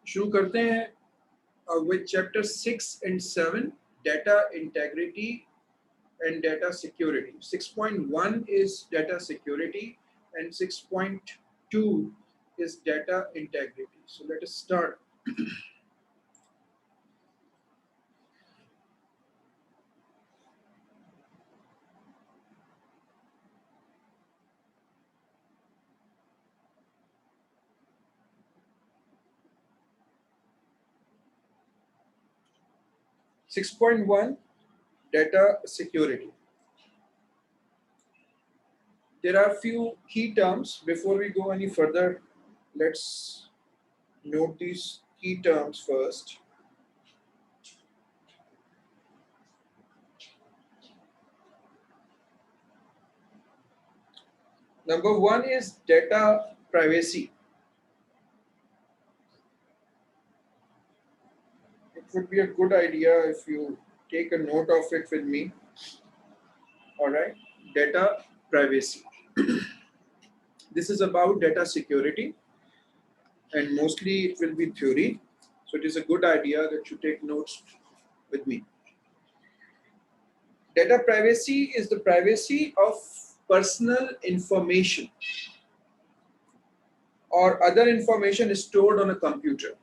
शुरू करते हैं with chapter 6 and 7, data integrity and data security. 6.1 is data security and 6.2 is data integrity. So let us start. 6.1 data security. There are few key terms. Before we go any further, let's note these key terms first. Number one is data privacy. It would be a good idea if you take a note of it with me. All right, data privacy. This is about data security, and mostly it will be theory. So it is a good idea that you take notes with me. Data privacy is the privacy of personal information or other information stored on a computer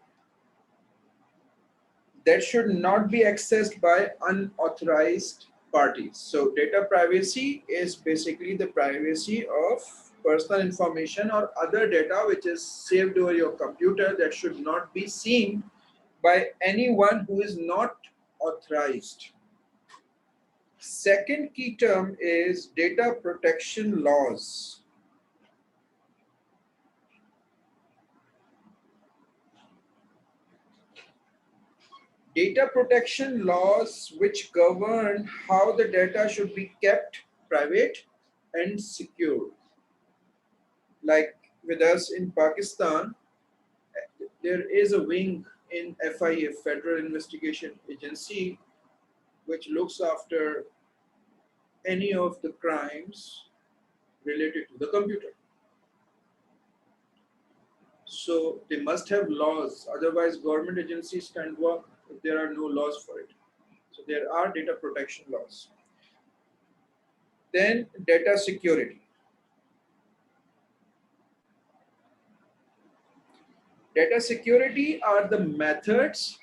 that should not be accessed by unauthorized parties. So data privacy is basically the privacy of personal information or other data which is saved over your computer that should not be seen by anyone who is not authorized. Second key term is data protection laws. Data protection laws which govern how the data should be kept private and secure. Like with us in Pakistan, there is a wing in FIA, Federal Investigation Agency, which looks after any of the crimes related to the computer. So they must have laws, otherwise government agencies can't work if there are no laws for it. So there are data protection laws. Then data security. Data security are the methods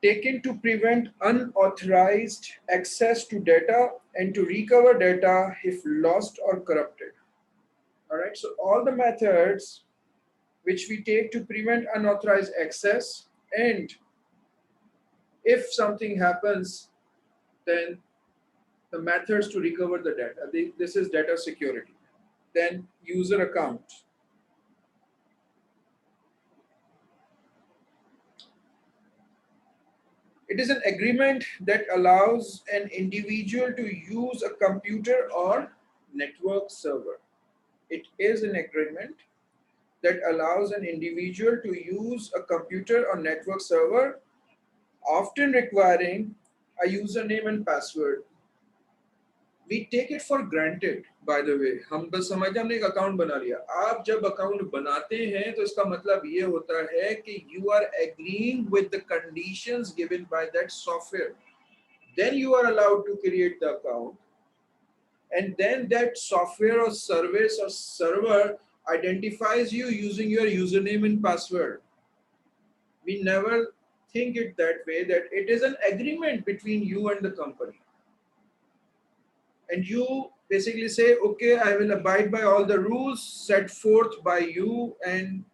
taken to prevent unauthorized access to data and to recover data if lost or corrupted. All right, so all the methods which we take to prevent unauthorized access, and if something happens, then the methods to recover the data. This is data security. Then user account. It is an agreement that allows an individual to use a computer or network server. It is an agreement that allows an individual to use a computer or network server, often requiring a username and password. We take it for granted, by the way. हम बस समझते हमने एक account बना लिया. आप जब account बनाते हैं तो इसका मतलब ये होता है कि you are agreeing with the conditions given by that software. Then you are allowed to create the account, and then that software or service or server identifies you using your username and password. We never think it that way, that it is an agreement between you and the company. And you basically say, okay, I will abide by all the rules set forth by you, and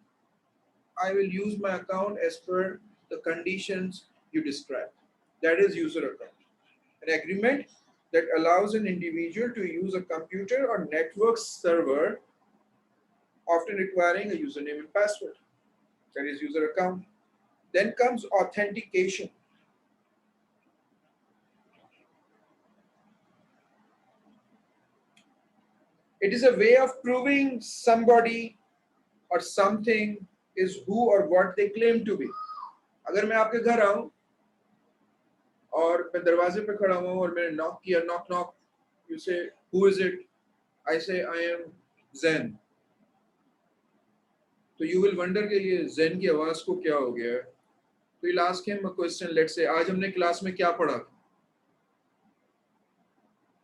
I will use my account as per the conditions you describe. That is user account. An agreement that allows an individual to use a computer or network server, often requiring a username and password. That is user account. Then comes authentication. It is a way of proving somebody or something is who or what they claim to be. अगर मैं आपके घर आऊं और मैं दरवाजे पे खड़ा हूं और मैंने नॉक किया, knock knock, you say who is it? I say I am Zen. तो you will wonder कि ये zen की आवाज को क्या हो गया है. तो you'll ask him a question. Let's say आज हमने क्लास में क्या पढ़ा.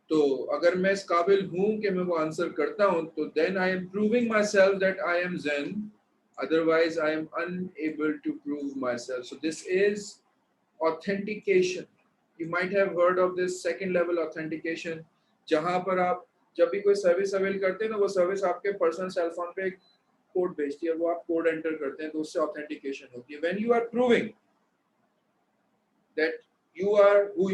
तो अगर मैं इस काबिल हूँ कि मैं वो आंसर करता हूँ, तो then I am proving myself that I am zen. Otherwise, I am unable to prove myself. So this is authentication. You might have heard of this second level authentication, जहाँ पर आप जब भी कोई सर्विस अवेल करते हैं, तो वो सर्विस आपके पर्सनल सेल फोन पे कोड भेजती है, वो आप कोड एंटर करते हैं, तो उससे ऑथेंटिकेशन होती है. When you are proving that you are who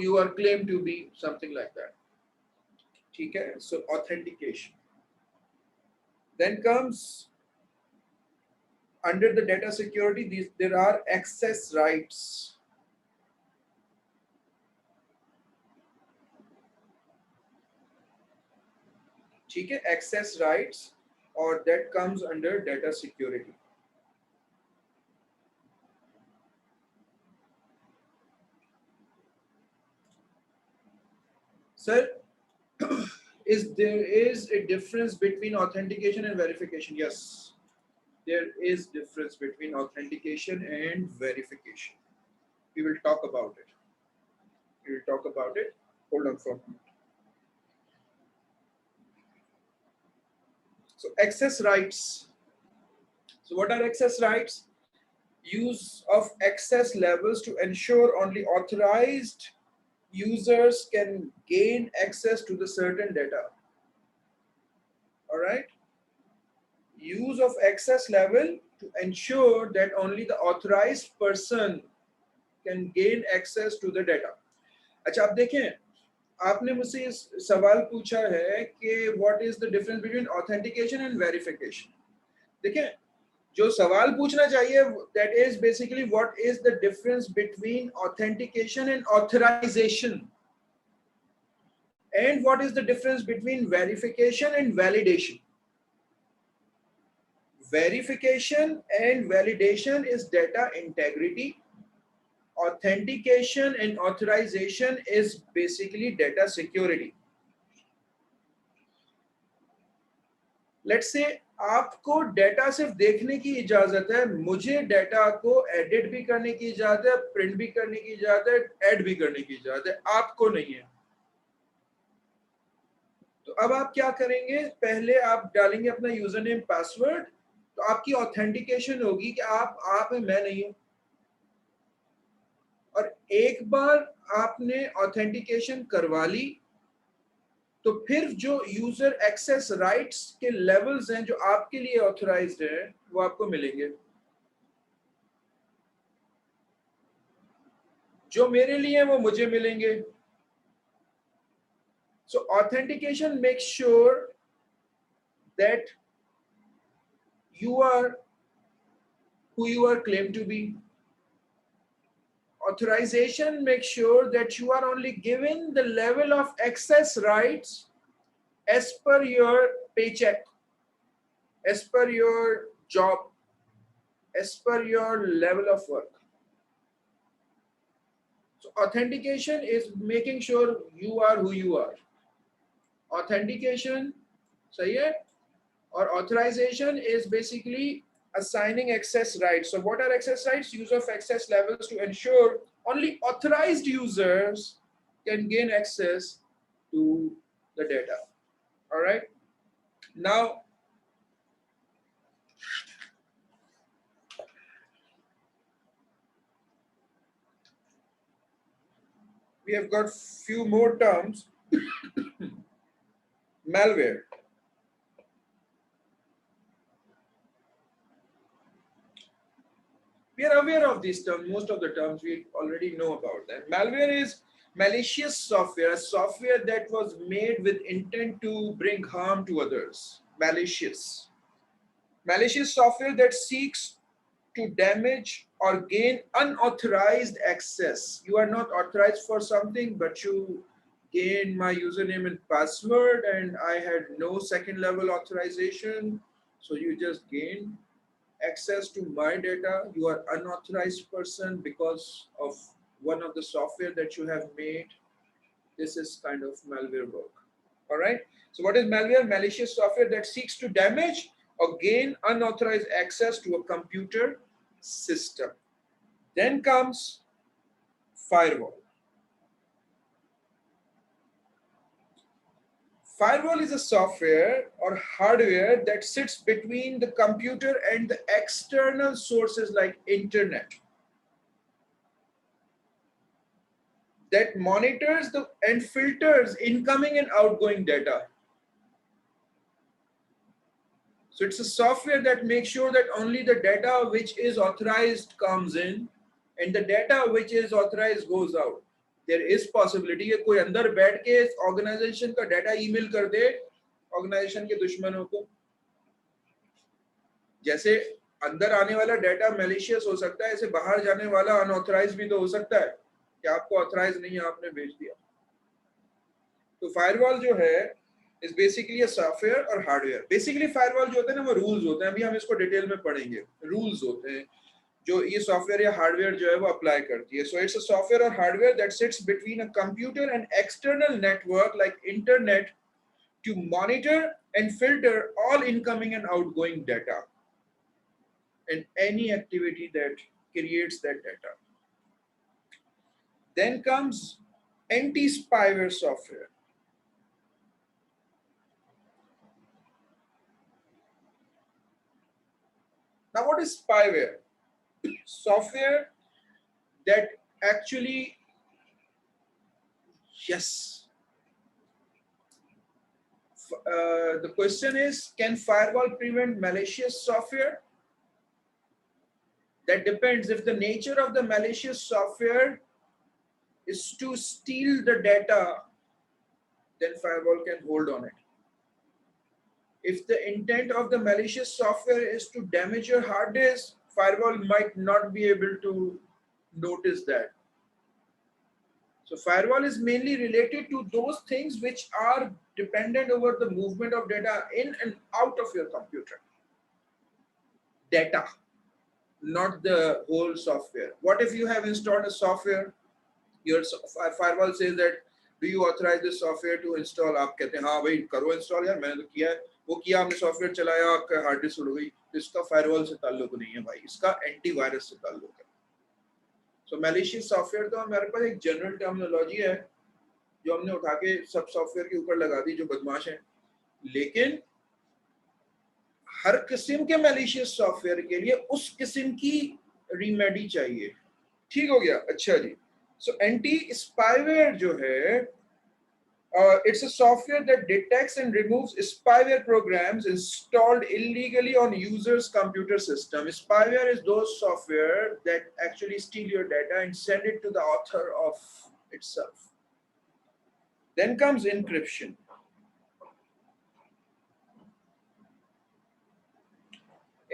you are claimed to be, something like that. ठीक है? So authentication. Then comes under the data security, there are access rights. ठीक है? Access rights, or that comes under data security. Sir, there is a difference between authentication and verification? Yes, there is difference between authentication and verification. We will talk about it. Hold on for a moment. So access rights. So what are access rights? Use of access levels to ensure only authorized users can gain access to the certain data. All right. Use of access level to ensure that only the authorized person can gain access to the data. अच्छा, आप देखें, आपने मुझसे सवाल पूछा है कि what is the difference between authentication and verification. देखें, जो सवाल पूछना चाहिए, that is basically what is the difference between authentication and authorization, and what is the difference between verification and validation. Verification and validation is data integrity. Authentication and authorization is basically data security. Let's say आपको data सिर्फ देखने की इजाजत है, मुझे data को edit भी करने की इजाजत है, प्रिंट भी करने की इजाजत है, ऐड भी करने की इजाजत है, आपको नहीं है. तो अब आप क्या करेंगे? पहले आप डालेंगे अपना यूजर नेम पासवर्ड, तो आपकी ऑथेंटिकेशन होगी कि आप हैं, मैं नहीं हूं. और एक बार आपने ऑथेंटिकेशन करवा ली, तो फिर जो यूजर एक्सेस राइट्स के लेवल्स हैं जो आपके लिए ऑथराइज्ड हैं, वो आपको मिलेंगे. जो मेरे लिए हैं वो मुझे मिलेंगे. So authentication makes sure that you are who you are claimed to be. Authorization makes sure that you are only given the level of access rights as per your paycheck, as per your job, as per your level of work. So authentication is making sure you are who you are. Authentication, सही है? Or authorization is basically assigning access rights. So what are access rights? Use of access levels to ensure only authorized users can gain access to the data. All right. Now, we have got few more terms. Malware. We are aware of these terms. Most of the terms we already know about them. Malware is malicious software, a software that was made with intent to bring harm to others. Malicious. Malicious software that seeks to damage or gain unauthorized access. You are not authorized for something, but you gain my username and password, and I had no second level authorization. So you just gain access to my data. You are unauthorized person because of one of the software that you have made. This is kind of malware work. All right. So what is malware? Malicious software that seeks to damage or gain unauthorized access to a computer system. Then comes firewall. Firewall is a software or hardware that sits between the computer and the external sources like internet, that monitors and filters incoming and outgoing data. So it's a software that makes sure that only the data which is authorized comes in and the data which is authorized goes out. There is possibility कि कोई अंदर बैठ के organisation का data email कर दे organisation के दुश्मनों को. जैसे अंदर आने वाला डाटा मैलिशियस हो सकता है, ऐसे बाहर जाने वाला अनऑथराइज भी तो हो सकता है कि आपको ऑथराइज नहीं है, आपने भेज दिया. तो फायरवॉल जो है is basically a software और हार्डवेयर. बेसिकली फायरवॉल जो होता है ना वो रूल्स होते हैं, अभी हम इसको डिटेल में पढ़ेंगे. रूल्स होते हैं जो ये सॉफ्टवेयर या हार्डवेयर जो है वो अप्लाई करती है. सो इट्स अ सॉफ्टवेयर और hardware that sits between a computer and external network like internet to monitor and filter all incoming and outgoing data and any activity that creates that data. Then comes anti-spyware software. Now, what is spyware? Software that actually, yes. The question is, can firewall prevent malicious software? That depends. If the nature of the malicious software is to steal the data, then firewall can hold on it. If the intent of the malicious software is to damage your hard disk, firewall might not be able to notice that. So firewall is mainly related to those things which are dependent over the movement of data in and out of your computer. Data, not the whole software. What if you have installed a software, your firewall says that, do you authorize this software to install? आप कहते हैं हाँ भाई करो install यार, मैंने तो किया है. वो किया, हमने सॉफ्टवेयर चलाया, आपका हार्ड डिस्क उड़ गई. इसका फायरवॉल से ताल्लुक नहीं है भाई, इसका एंटीवायरस से ताल्लुक है. सो मैलिशियस सॉफ्टवेयर तो हमारे पास एक जनरल टर्मिनोलॉजी है जो हमने उठा के सब सॉफ्टवेयर के ऊपर लगा दी जो बदमाश हैं. लेकिन हर किस्म के मैलिशियस सॉफ्टवेयर के लिए उस किस्म की रीमेडी चाहिए. ठीक हो गया? अच्छा जी. सो एंटी स्पाईवेयर जो है, it's a software that detects and removes spyware programs installed illegally on users' computer system. Spyware is those software that actually steal your data and send it to the author of itself. Then comes encryption.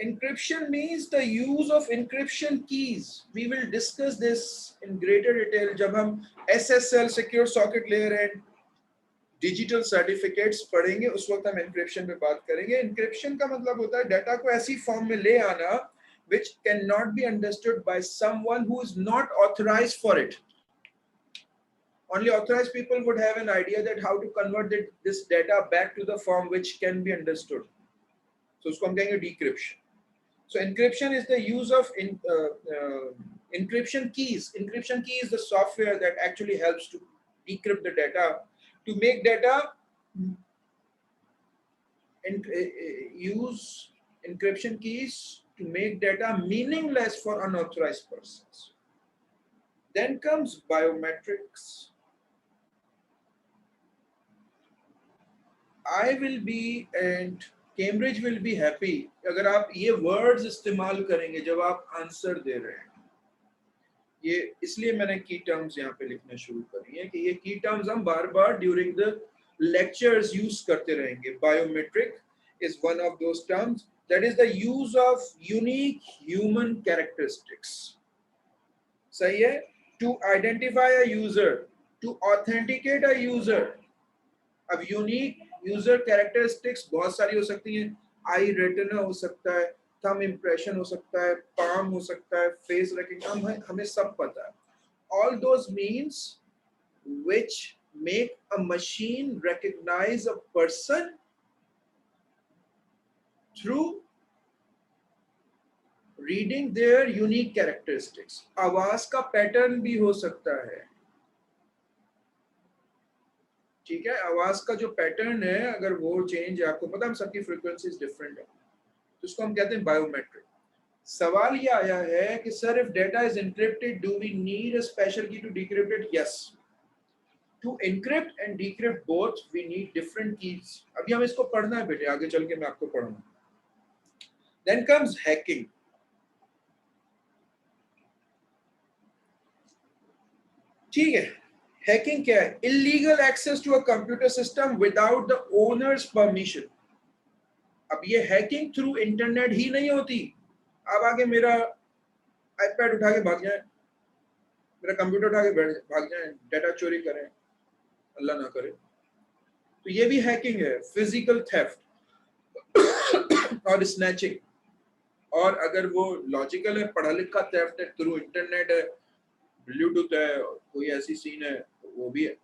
Encryption means the use of encryption keys. We will discuss this in greater detail जब हम SSL secure socket layer and digital certificates पढ़ेंगे, उस वक्त हम encryption पे बात करेंगे. Encryption का मतलब होता है डाटा को ऐसी फॉर्म में ले आना which cannot be understood by someone who is not authorized for it. Only authorized people would have an idea that how to convert this data back to the form which can be understood. So उसको हम कहेंगे decryption. So encryption is the use of encryption keys. Encryption key is the software that actually helps to decrypt the data, to make data and use encryption keys to make data meaningless for unauthorized persons. Then comes biometrics. I will be and Cambridge will be happy अगर आप ये words इस्तेमाल करेंगे जब आप answer दे रहे हैं. ये इसलिए मैंने की टर्म्स यहाँ पे लिखना शुरू करी है कि ये की टर्म्स हम बार बार ड्यूरिंग द लेक्चर्स यूज करते रहेंगे. Biometric is one of those terms that is the use of unique human characteristics. सही है? To identify a user, to authenticate a user. अब यूनिक यूजर कैरेक्टरिस्टिक्स बहुत सारी हो सकती हैं. आई रेटिना हो सकता है, थंब इम्प्रेशन हो सकता है, पाम हो सकता है, फेस रिकॉग्निशन, हमें सब पता है. All those means which make a machine recognize a person through reading their unique characteristics. आवाज का पैटर्न भी हो सकता है, ठीक है। आवाज का जो पैटर्न है अगर वो चेंज है, आपको पता है हम सबकी फ्रीक्वेंसीज डिफरेंट है, तो उसको हम कहते हैं बायोमेट्रिक। सवाल ये आया है कि sir if data is encrypted do we need a special key to decrypt it? Yes, to encrypt and decrypt both we need different keys. अभी हम इसको पढ़ना है बेटे, आगे चल के मैं आपको पढ़ूंगा। Then comes hacking. ठीक है, हैकिंग क्या है? Illegal access to a computer system without the owner's permission. अब ये हैकिंग थ्रू इंटरनेट ही नहीं होती। अब आगे मेरा आईपैड उठा के भाग जाए, मेरा कंप्यूटर उठा के भाग जाए, डाटा चोरी करें, अल्लाह ना करे, तो ये भी हैकिंग है, फिजिकल थेफ्ट और स्नैचिंग। और अगर वो लॉजिकल है, पढ़ा लिखा थेफ्ट है, थ्रू इंटरनेट है, ब्लूटूथ है, कोई ऐसी सीन है, तो वो भी है।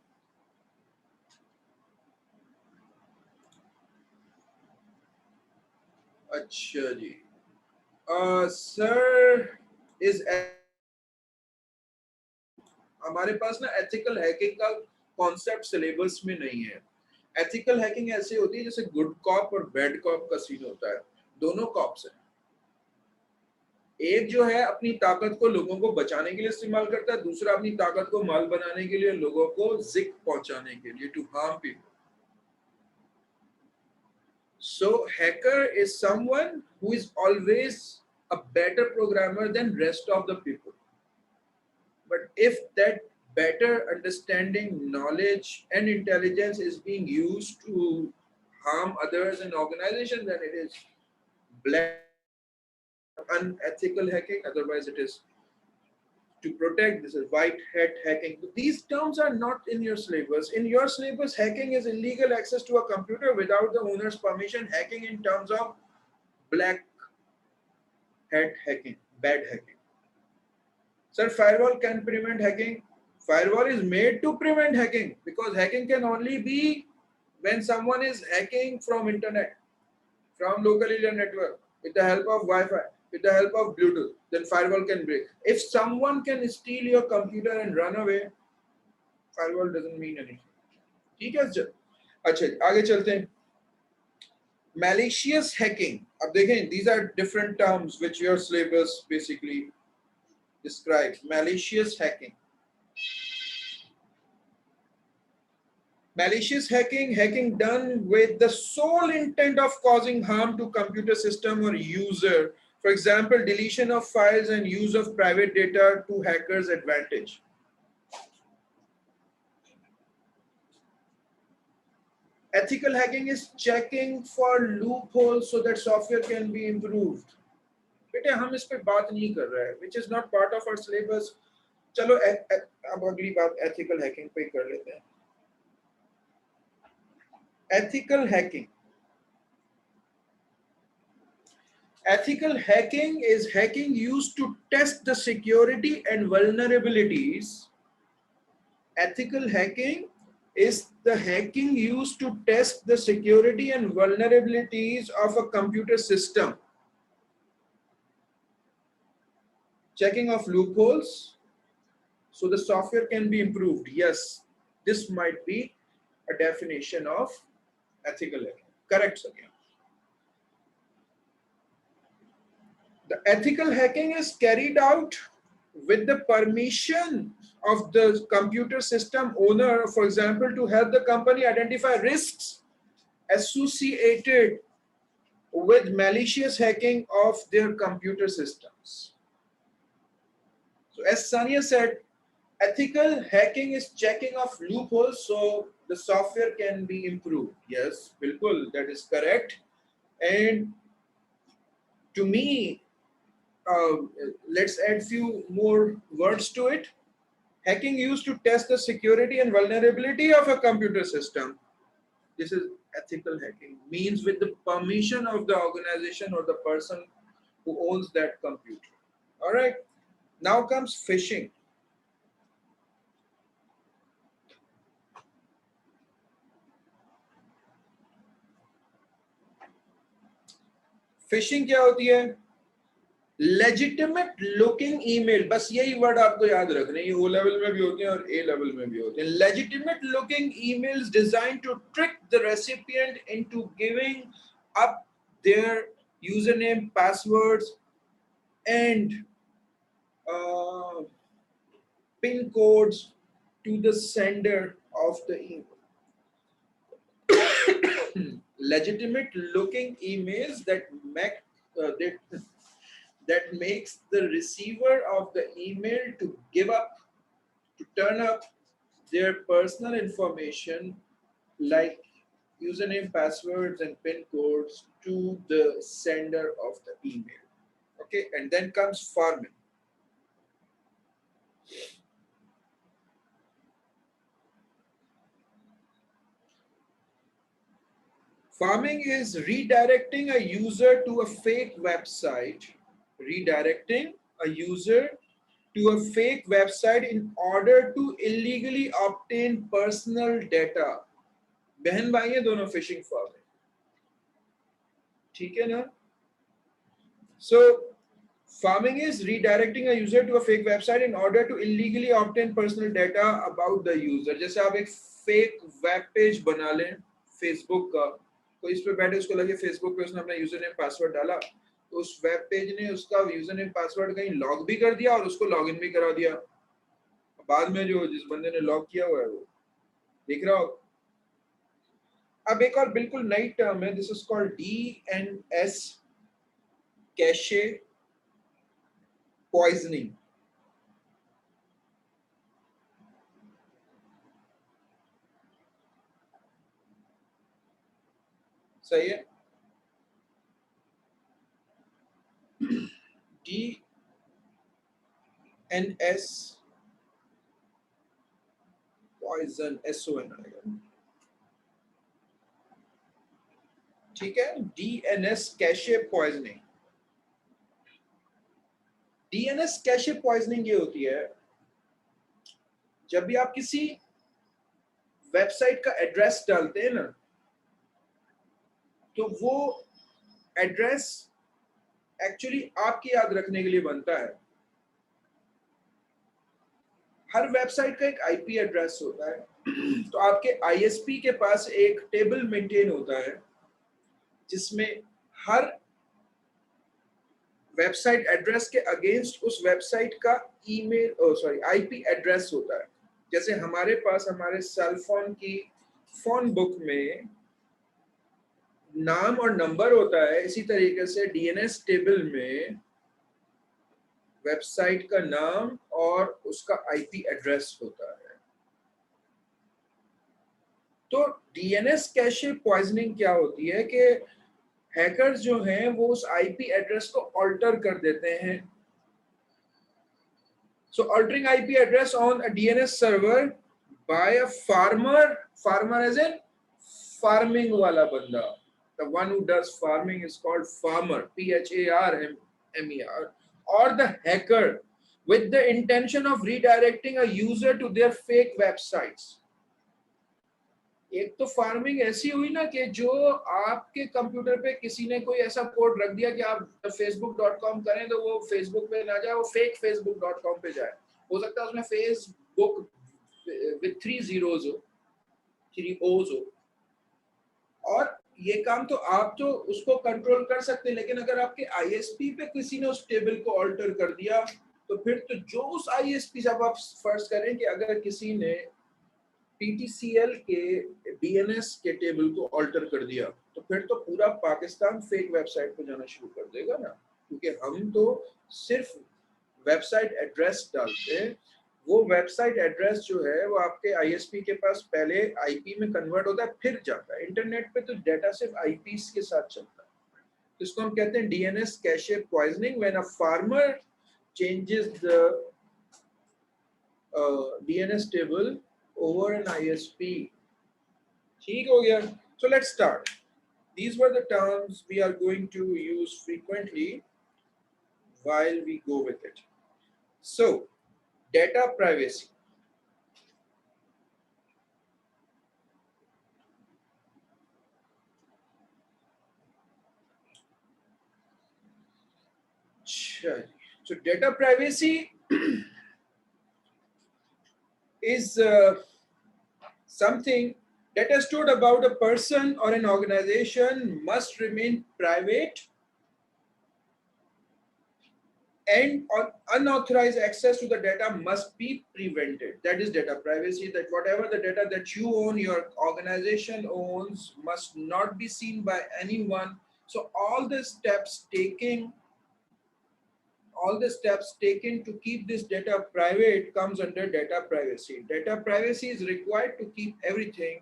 अच्छा जी, सर इज हमारे पास ना एथिकल हैकिंग का कॉन्सेप्ट सिलेबस में नहीं है। एथिकल हैकिंग ऐसे होती है जैसे गुड कॉप और बैड कॉप का सीन होता है, दोनों कॉप्स हैं। एक जो है अपनी ताकत को लोगों को बचाने के लिए इस्तेमाल करता है, दूसरा अपनी ताकत को माल बनाने के लिए, लोगों को जिक पहुंचाने के लिए, to harm people. So hacker is someone who is always a better programmer than rest of the people. But if that better understanding, knowledge and intelligence is being used to harm others and organizations, then it is black unethical hacking. Otherwise it is to protect. This is white hat hacking. These terms are not in your syllabus. In your syllabus, hacking is illegal access to a computer without the owner's permission. Hacking in terms of black hat hacking, bad hacking. Sir, firewall can prevent hacking. Firewall is made to prevent hacking because hacking can only be when someone is hacking from internet, from local area network, with the help of Wi-Fi, with the help of Bluetooth, then firewall can break. If someone can steal your computer and run away, firewall doesn't mean anything. ठीक है sir? अच्छा आगे चलते हैं। Malicious hacking. अब देखें, these are different terms which your syllabus basically describes. Malicious hacking. Malicious hacking, hacking done with the sole intent of causing harm to computer system or user. For example, deletion of files and use of private data to hackers' advantage. Ethical hacking is checking for loopholes so that software can be improved. बेटे हम इस पे बात नहीं कर रहे हैं, which is not part of our syllabus. चलो अब अगली बात ethical hacking पे कर लेते हैं। Ethical hacking. Ethical hacking is hacking used to test the security and vulnerabilities. Ethical hacking is the hacking used to test the security and vulnerabilities of a computer system. Checking of loopholes so the software can be improved. Yes, this might be a definition of ethical hacking. Correct, Satya. The ethical hacking is carried out with the permission of the computer system owner, for example, to help the company identify risks associated with malicious hacking of their computer systems. So as Sania said, ethical hacking is checking of loopholes so the software can be improved. Yes, bilkul, that is correct. And to me, let's add few more words to it. Hacking used to test the security and vulnerability of a computer system. This is ethical hacking, means with the permission of the organization or the person who owns that computer. All right. Now comes phishing. Fishing क्या होती है? Legitimate looking email, बस यही word आपको याद रखने, ये O level में भी होते हैं और ए लेवल में भी होते हैं। Legitimate looking emails designed to trick the recipient into giving up their username, passwords and pin codes to the sender of the email. Legitimate looking emails that makes the receiver of the email to turn up their personal information like username, passwords, and pin codes to the sender of the email. Okay, and then comes pharming. Pharming is redirecting a user to a fake website. Redirecting a user to a fake website in order to illegally obtain personal data. बहन भाई हैं दोनों fishing form में, ठीक है ना? So farming is redirecting a user to a fake website in order to illegally obtain personal data about the user. जैसे आप एक फेक वेब पेज बना लें फेसबुक का, तो इस पे बैठे उसको लगे फेसबुक पे उसने अपना यूजर नेम पासवर्ड डाला, तो उस वेब पेज ने उसका यूजर नेम पासवर्ड कहीं लॉग भी कर दिया और उसको लॉग इन भी करा दिया। बाद में जो जिस बंदे ने लॉग किया हुआ है वो देख रहा हो। अब एक और बिल्कुल नई टर्म है, this is called DNS cache poisoning. सही है? DNS पॉइजन, SON आएगा, ठीक है? DNS cache poisoning. DNS cache poisoning ये होती है जब भी आप किसी वेबसाइट का एड्रेस डालते हैं ना, तो वो एड्रेस एक्चुअली आपकी याद रखने के लिए बनता है। हर वेबसाइट का एक आईपी एड्रेस होता है, तो आपके आईएसपी के पास एक टेबल मेंटेन होता है जिसमें हर वेबसाइट एड्रेस के अगेंस्ट उस वेबसाइट का आईपी एड्रेस होता है। जैसे हमारे पास हमारे सेल फोन की फोन बुक में नाम और नंबर होता है, इसी तरीके से डीएनएस टेबल में वेबसाइट का नाम और उसका आईपी एड्रेस होता है। तो डीएनएस कैशे पॉइजनिंग क्या होती है कि हैकर्स जो हैं वो उस आईपी एड्रेस को ऑल्टर कर देते हैं। So altering IP address on a DNS server by a farmer as in farming वाला बंदा, the one who does farming is called farmer, PHARMER, or the hacker with the intention of redirecting a user to their fake websites. एक तो farming ऐसी हुई ना कि जो आपके कंप्यूटर पे किसी ने कोई ऐसा कोड रख दिया कि आप facebook.com करें तो वो फेसबुक पे ना जाए, वो फेक facebook.com पे जाए। हो सकता है उसमें फेसबुक विद 3 zeros हो, 3 O's हो, और ये काम तो आप तो उसको कंट्रोल कर सकते हैं, लेकिन अगर आपके आईएसपी पे किसी ने उस टेबल को ऑल्टर कर दिया तो फिर तो जो उस आईएसपी से, आप फर्ज करें कि अगर किसी ने पीटीसीएल के डीएनएस के टेबल को ऑल्टर कर दिया तो फिर तो पूरा पाकिस्तान फेक वेबसाइट पे जाना शुरू कर देगा ना, क्योंकि हम तो सिर्फ वेबसाइट एड्रेस डालते हैं। वो वेबसाइट एड्रेस जो है वो आपके आईएसपी के पास पहले आईपी में कन्वर्ट होता है फिर जाता है। इंटरनेट पे तो डाटा सिर्फ आईपीस के साथ चलता है, तो इसको हम कहते हैं DNS cache poisoning, when a farmer changes the DNS table over an ISP. ठीक हो गया? So let's start. These were the terms we are going to use frequently while we go with it. So, data privacy. अच्छा, so data privacy is something data stored about a person or an organization must remain private, and unauthorized access to the data must be prevented. That is data privacy, that whatever the data that you own, your organization owns, must not be seen by anyone. So all the steps taken to keep this data private comes under data privacy. Data privacy is required to keep everything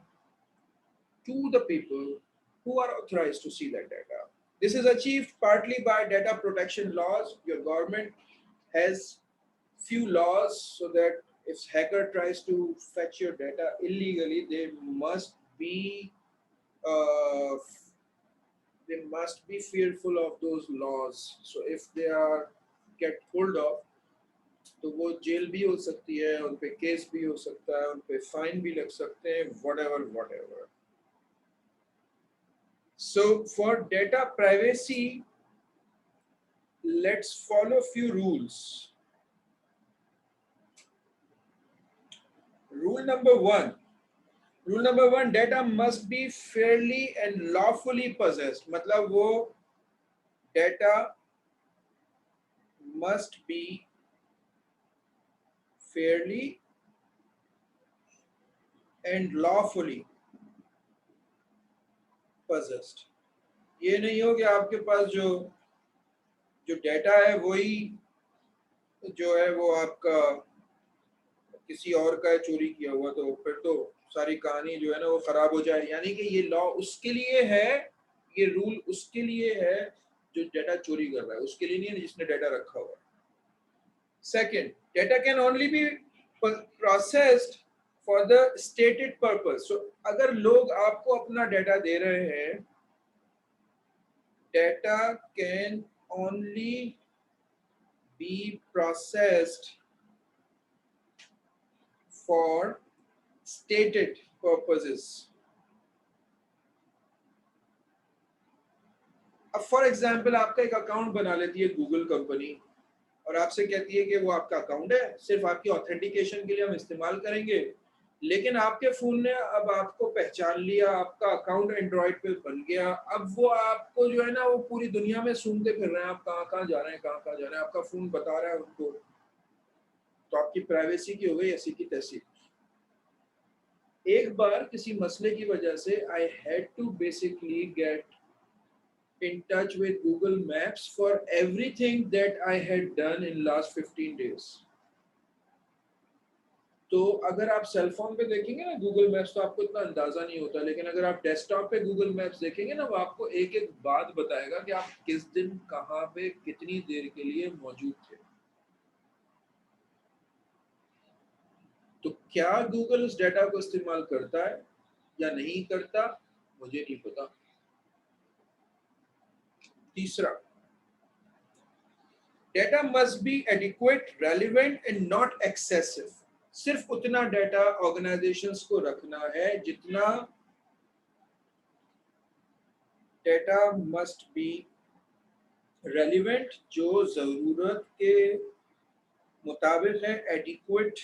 to the people who are authorized to see that data. This is achieved partly by data protection laws. Your government has few laws so that if hacker tries to fetch your data illegally, uh, they must be fearful of those laws. So if they are get hold of, तो वो jail भी हो सकती है, उन पे case भी हो सकता है, उन पे फाइन भी लग सकते हैं, whatever. So for data privacy, let's follow few rules. Rule number one, data must be fairly and lawfully possessed. मतलब वो data must be fairly and lawfully possessed. ये नहीं हो कि आपके पास जो डेटा है वही जो है वो आपका किसी और का चोरी किया हुआ, तो फिर तो सारी कहानी जो है ना वो खराब हो जाए। यानी कि ये लॉ उसके लिए है, ये रूल उसके लिए है जो डेटा चोरी कर रहा है, उसके लिए नहीं है जिसने डेटा रखा हुआ है। Second, data can only be processed for the stated purpose. So अगर लोग आपको अपना डेटा दे रहे हैं, data can only be processed for stated purposes. अब फॉर एग्जाम्पल आपका एक अकाउंट बना लेती है गूगल कंपनी और आपसे कहती है कि वो आपका अकाउंट है, सिर्फ आपकी ऑथेंटिकेशन के लिए हम इस्तेमाल करेंगे, लेकिन आपके फोन ने अब आपको पहचान लिया, आपका अकाउंट एंड्रॉइड पे बन गया, अब वो आपको जो है ना वो पूरी दुनिया में सूंघते फिर रहे हैं, आप कहाँ कहाँ जा रहे हैं, कहाँ कहाँ जा रहे हैं, आपका फोन बता रहा है उनको, तो आपकी प्राइवेसी की हो गई ऐसी की तैसी। एक बार किसी मसले की वजह से I had to basically get in touch with Google Maps for everything that I had done in last 15 days। तो अगर आप सेल फोन पे देखेंगे ना गूगल मैप्स तो आपको इतना अंदाजा नहीं होता, लेकिन अगर आप डेस्कटॉप पे गूगल मैप्स देखेंगे ना वो आपको एक एक बात बताएगा कि आप किस दिन कहाँ पे कितनी देर के लिए मौजूद थे। तो क्या गूगल उस डेटा को इस्तेमाल करता है या नहीं करता, मुझे नहीं पता। तीसरा, data must be adequate, relevant and not excessive. सिर्फ उतना डेटा ऑर्गेनाइजेशंस को रखना है जितना डेटा मस्ट बी रेलिवेंट, जो जरूरत के मुताबिक है, एडिक्वेट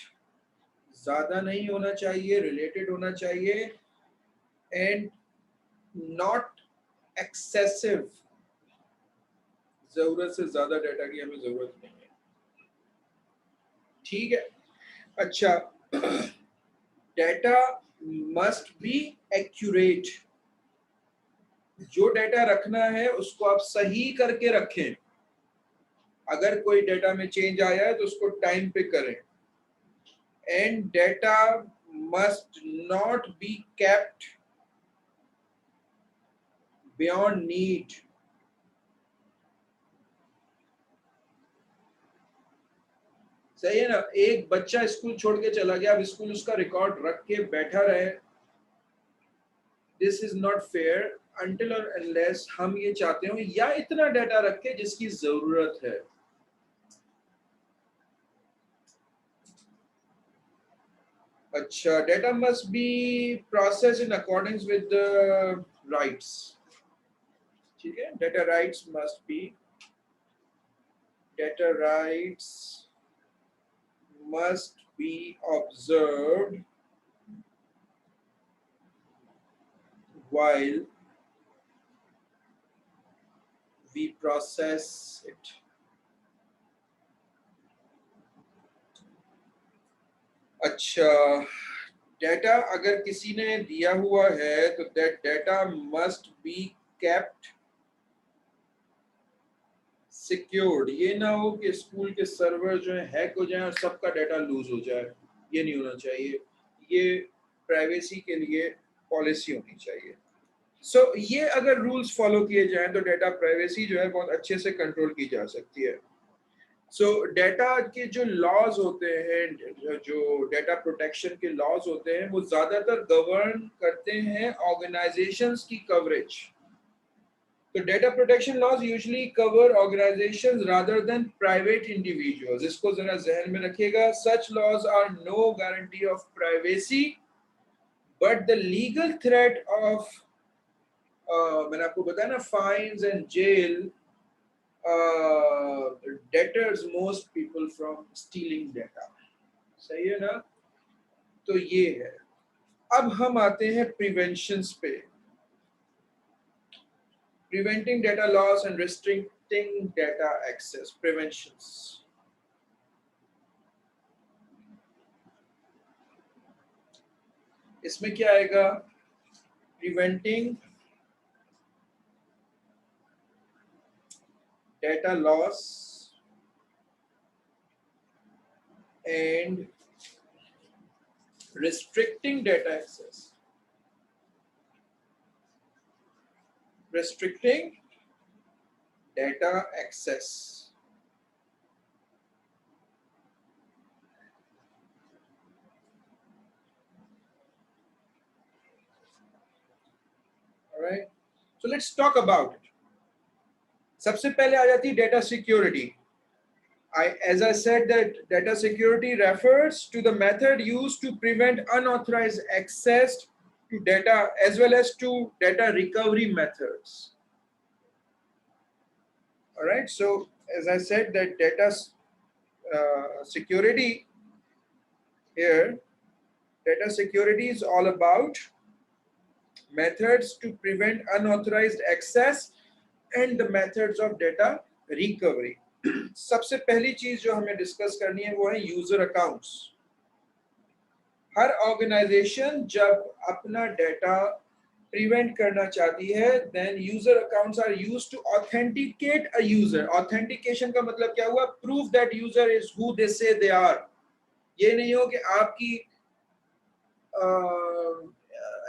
ज्यादा नहीं होना चाहिए, रिलेटेड होना चाहिए, एंड नॉट एक्सेसिव, जरूरत से ज्यादा डेटा की हमें जरूरत नहीं है। ठीक है, अच्छा, डेटा मस्ट बी एक्यूरेट। जो डेटा रखना है उसको आप सही करके रखें, अगर कोई डेटा में चेंज आया है तो उसको टाइम पे करें, and data must not be kept beyond need. सही है ना, एक बच्चा स्कूल छोड़ के चला गया, अब स्कूल उसका रिकॉर्ड रख के बैठा रहे, this is not fair until और अनलेस हम ये चाहते हो या इतना डेटा रखे जिसकी जरूरत है। अच्छा, data must be process in according with the rights. ठीक है, data rights must be data rights must be observed while we process it. अच्छा, डेटा अगर किसी ने दिया हुआ है तो that data must be kept secured. ये ना हो कि स्कूल के सर्वर जो है हैक हो जाए और सबका डेटा लूज हो जाए. ये नहीं होना चाहिए. ये प्राइवेसी के लिए पॉलिसी होनी चाहिए. सो ये अगर रूल्स फॉलो किए जाएं तो डेटा प्राइवेसी जो है बहुत अच्छे से कंट्रोल की जा सकती है. सो डेटा के जो लॉज होते हैं, जो डेटा प्रोटेक्शन के लॉज होते हैं, वो ज्यादातर गवर्न करते हैं ऑर्गेनाइजेशंस की कवरेज. तो data protection laws usually cover organisations rather than private individuals. इसको जरा जहन में रखिएगा. Such laws are no guarantee of privacy but the legal threat of मैंने आपको बताया ना, fines and jail deters most people from stealing data. सही है ना? तो ये है. अब हम आते हैं प्रिवेंशंस पे. Preventing data loss and restricting data access. Preventions. इसमें क्या आएगा? Preventing data loss and restricting data access. Restricting data access. All right. So let's talk about it. सबसे पहले आ जाती है data security. As I said, that data security refers to the method used to prevent unauthorized access to data as well as to data recovery methods. All right. So as I said, that data security here, data security is all about methods to prevent unauthorized access and the methods of data recovery. सबसे पहली चीज जो हमें discuss करनी है वो है user accounts. हर organisation जब अपना डेटा प्रिवेंट करना चाहती है, then user accounts are used to authenticate a user. Authentication का मतलब क्या हुआ? Proof that user is who they say they are. ये नहीं हो कि आपकी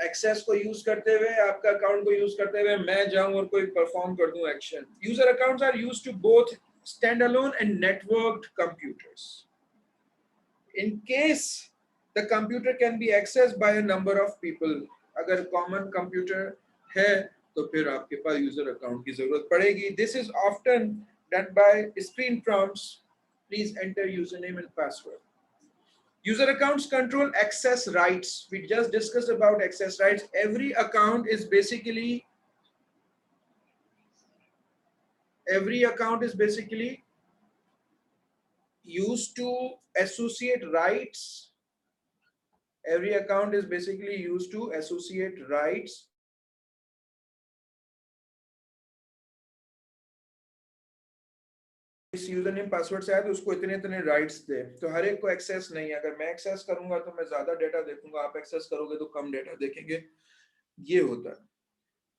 एक्सेस को यूज करते हुए, आपका अकाउंट को यूज करते हुए मैं जाऊं और कोई परफॉर्म कर दूं action. User accounts are used to both standalone and networked computers. In case the computer can be accessed by a number of people, अगर common computer है तो फिर आपके पास user account की जरूरत पड़ेगी. This is often done by screen prompts. Please enter username and password. User accounts control access rights. We just discussed about access rights. Every account is basically used to associate rights. Every account is basically used to associate rights इस user name password से आया तो उसको इतने इतने rights दे. तो हर एक को एक्सेस नहीं है. अगर मैं एक्सेस करूंगा तो मैं ज्यादा डेटा देखूंगा, आप एक्सेस करोगे तो कम डेटा देखेंगे. ये होता है.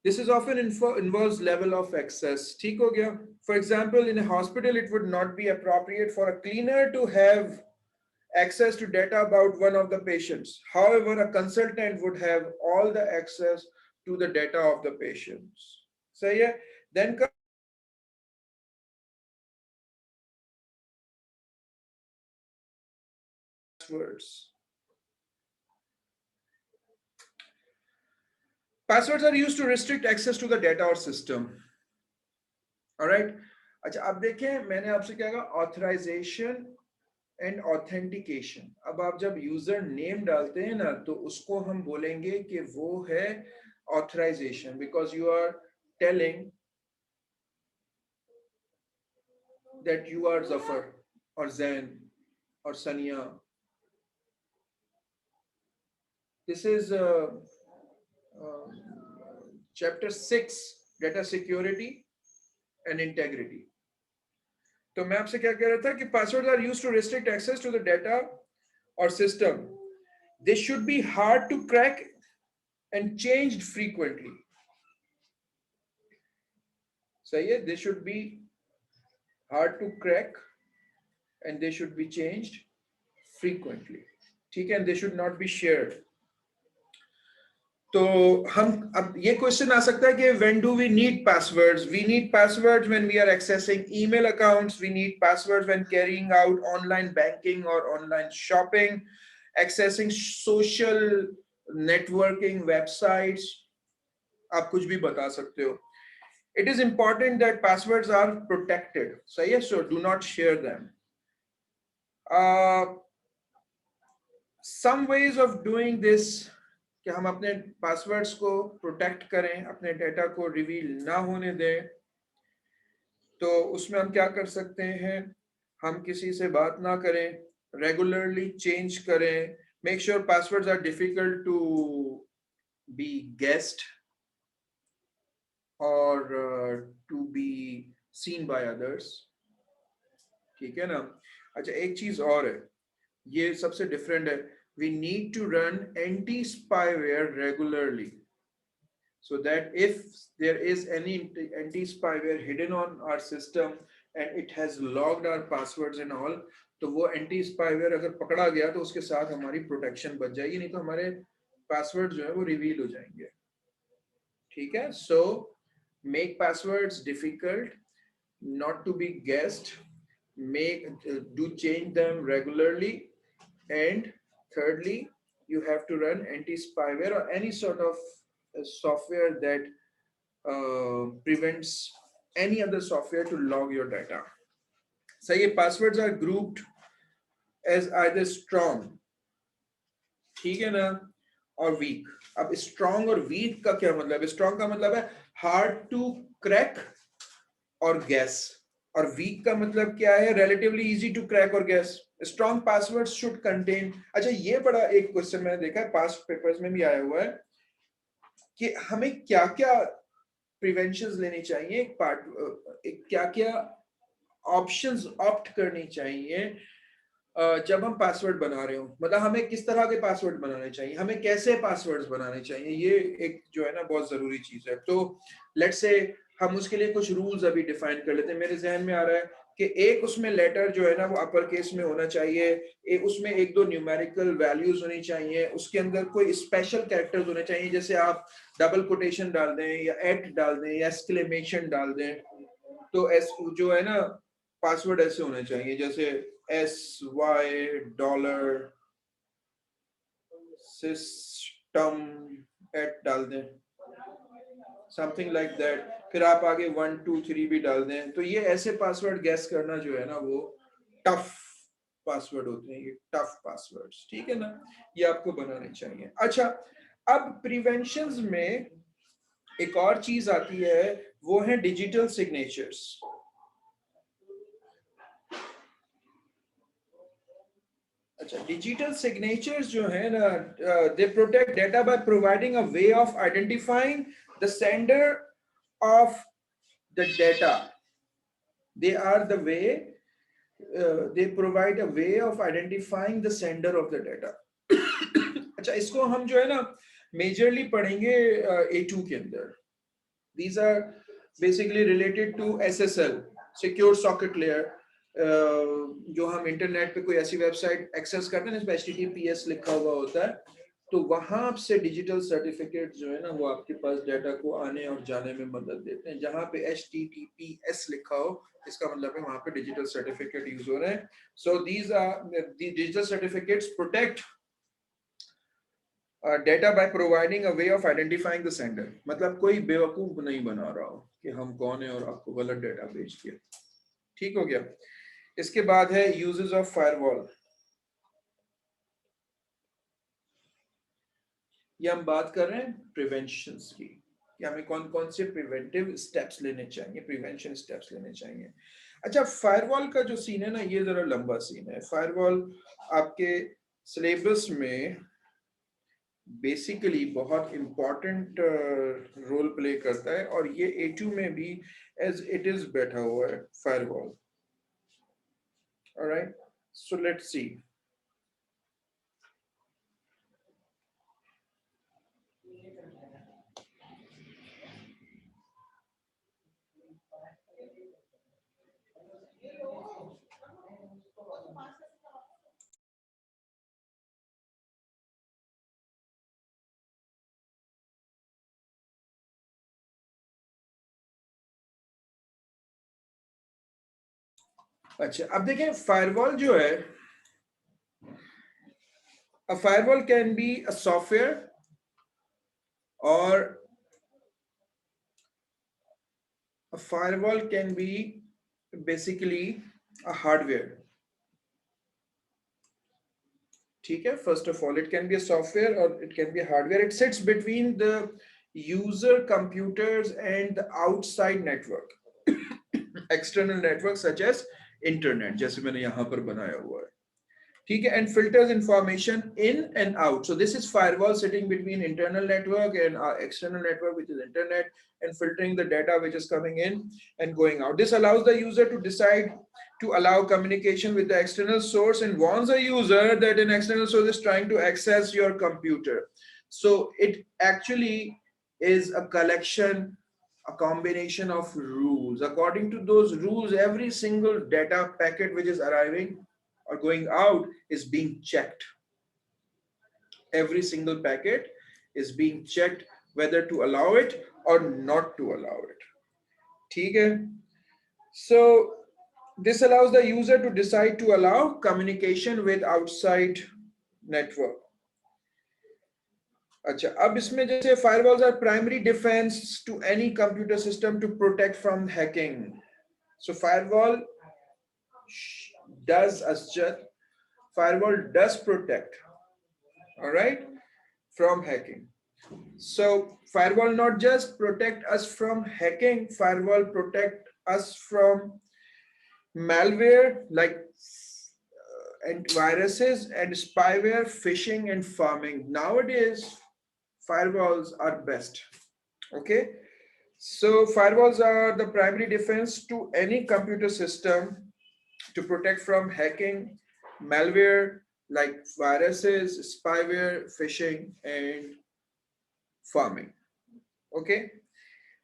This is often involves level of access. ठीक हो गया? For example, in a hospital, it would not be appropriate for a cleaner to have access to data about one of the patients. However, a consultant would have all the access to the data of the patients. So yeah, then passwords. Passwords are used to restrict access to the data or system. All right. अच्छा, अब देखें मैंने आपसे क्या कहा? Authorization and authentication. अब आप जब यूजर नेम डालते हैं ना तो उसको हम बोलेंगे कि वो है authorization, because you are telling that you are Zafar or Zain or Sania. This is uh, chapter 6, data security and integrity. तो मैं आपसे क्या कह रहा था कि passwords are used to restrict access to the data or system. They should be hard to crack and changed frequently. सही है? They should be hard to crack and they should be changed frequently. ठीक है? And they should not be shared. तो हम अब ये question आ सकता है कि when do we need passwords? We need passwords when we are accessing email accounts. We need passwords when carrying out online banking or online shopping, accessing social networking websites. आप कुछ भी बता सकते हो. It is important that passwords are protected. So yes, so do not share them. Some ways of doing this कि हम अपने passwords को प्रोटेक्ट करें, अपने डेटा को रिवील ना होने दें. तो उसमें हम क्या कर सकते हैं? हम किसी से बात ना करें, रेगुलरली चेंज करें, make sure passwords are difficult to be guessed और to be seen by others. ठीक है ना? अच्छा, एक चीज और है, ये सबसे डिफरेंट है. We need to run anti-spyware regularly so that if there is any anti-spyware hidden on our system and it has logged our passwords and all, तो वो anti-spyware अगर पकड़ा गया तो उसके साथ हमारी प्रोटेक्शन बच जाएगी, नहीं तो हमारे पासवर्ड जो है वो रिवील हो जाएंगे. ठीक है? So make passwords difficult, not to be guessed, do change them regularly, and thirdly, you have to run anti-spyware or any sort of software that prevents any other software to log your data. So ये passwords are grouped as either strong, ठीक है ना, और weak. अब strong और weak का क्या मतलब है? Strong का मतलब है hard to crack और guess, और weak का मतलब क्या है? Relatively easy to crack और guess. Strong passwords should contain. अच्छा, ये बड़ा एक क्वेश्चन मैंने देखा है, पास्ट पेपर्स में भी आया हुआ है कि हमें क्या क्या प्रिवेंशंस लेनी चाहिए, क्या क्या ऑप्शंस ऑप्ट करनी चाहिए जब हम पासवर्ड बना रहे हो. मतलब हमें किस तरह के पासवर्ड बनाने चाहिए, हमें कैसे पासवर्ड्स बनाने चाहिए, ये एक जो है ना बहुत जरूरी चीज है. तो लेट्स से हम उसके लिए कुछ रूल्स अभी डिफाइन कर लेते हैं. मेरे जहन में आ रहा है कि एक उसमें लेटर जो है ना वो अपर केस में होना चाहिए, उसमें एक दो न्यूमेरिकल वैल्यूज होनी चाहिए, उसके अंदर कोई स्पेशल कैरेक्टर्स होने चाहिए, जैसे आप डबल कोटेशन डाल दें या एट डाल दें या एक्सक्लेमेशन डाल दें. तो जो है ना पासवर्ड ऐसे होने चाहिए जैसे SY $system एट डाल दें, समथिंग लाइक दैट. फिर आप आगे 1 2 3 भी डाल दें. तो ये ऐसे पासवर्ड गैस करना जो है ना वो टफ पासवर्ड होते हैं, ये टफ पासवर्ड्स. ठीक है ना? ये आपको बनाने चाहिए. अच्छा, अब प्रिवेंशंस में एक और चीज आती है, वो है डिजिटल सिग्नेचर्स. अच्छा, डिजिटल सिग्नेचर्स जो है ना, they protect data by providing a way of identifying the sender of the data. They are the way, they provide a way of identifying the sender of the data. अच्छा, इसको हम जो है ना majorly पढ़ेंगे A2 के अंदर. These are basically related to SSL, Secure Socket Layer. जो हम इंटरनेट पे कोई ऐसी वेबसाइट एक्सेस करते हैं जिसमें HTTPS लिखा हुआ होता है, तो वहां से डिजिटल सर्टिफिकेट जो है ना वो आपके पास डाटा को आने और जाने में मदद देते हैं. जहां पे HTTPS लिखा हो, इसका मतलब है वहां पे डिजिटल सर्टिफिकेट यूज हो रहे हैं. So these are digital certificates protect data by providing a way of identifying the sender. मतलब कोई बेवकूफ नहीं बना रहा हो कि हम कौन है और आपको गलत डेटा भेज दिया. ठीक हो गया? इसके बाद है यूजेस ऑफ फायरवॉल. ये हम बात कर रहे हैं प्रिवेंशंस की. कि हमें कौन कौन से प्रिवेंटिव स्टेप्स लेने चाहिए, प्रिवेंशन स्टेप्स लेने चाहिए। अच्छा, फायरवॉल का जो सीन है ना, ये जरा लंबा सीन है। फायरवॉल आपके सिलेबस में बेसिकली बहुत इंपॉर्टेंट रोल प्ले करता है, और ये A2 में भी एज इट इज बैठा हुआ है firewall. Alright, so let's see. अच्छा, अब देखें फायरवॉल जो है, a firewall can be a software or a firewall can be basically a hardware. ठीक है, first of all it can be a software or it can be a hardware. It sits between the user computers and the outside network, external network such as internet, जैसे मैंने यहाँ पर बनाया हुआ है, ठीक है, and filters information in and out. So this is firewall sitting between internal network and external network, which is internet, and filtering the data which is coming in and going out. This allows the user to decide to allow communication with the external source and warns a user that an external source is trying to access your computer. So it actually is a collection, a combination of rules. According to those rules, every single data packet which is arriving or going out is being checked. Every single packet is being checked whether to allow it or not to allow it. ठीक है? So this allows the user to decide to allow communication with outside network. अच्छा, अब इसमें जैसे firewalls are primary defense to any computer system to protect from hacking. So firewall does firewall does protect, all right, from hacking. So firewall not just protect us from hacking, firewall protect us from malware like antiviruses and spyware, phishing and pharming. Nowadays firewalls are best. Okay, so firewalls are the primary defense to any computer system to protect from hacking, malware like viruses, spyware, phishing, and pharming. Okay,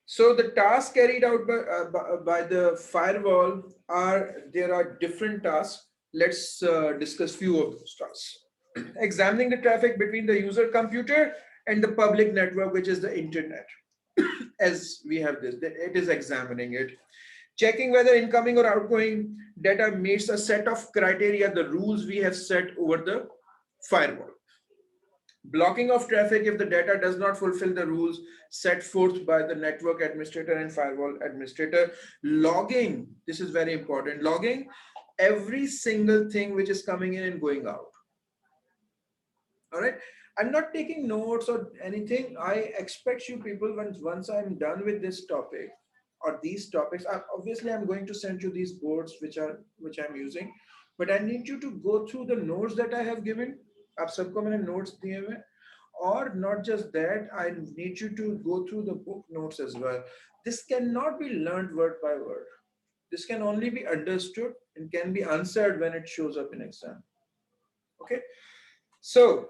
so the tasks carried out by the firewall there are different tasks. Let's discuss few of those tasks. Examining the traffic between the user computer and the public network, which is the internet. As we have this, it is examining it. Checking whether incoming or outgoing data meets a set of criteria, the rules we have set over the firewall. Blocking of traffic if the data does not fulfill the rules set forth by the network administrator and firewall administrator. Logging, this is very important, logging every single thing which is coming in and going out. All right, I'm not taking notes or anything. I expect you people, once I'm done with this topic or these topics, obviously I'm going to send you these boards which I'm using, but I need you to go through the notes that I have given. आप सबको मैंने notes दिए हुए, or not just that, I need you to go through the book notes as well. This cannot be learned word by word. This can only be understood and can be answered when it shows up in exam. Okay, so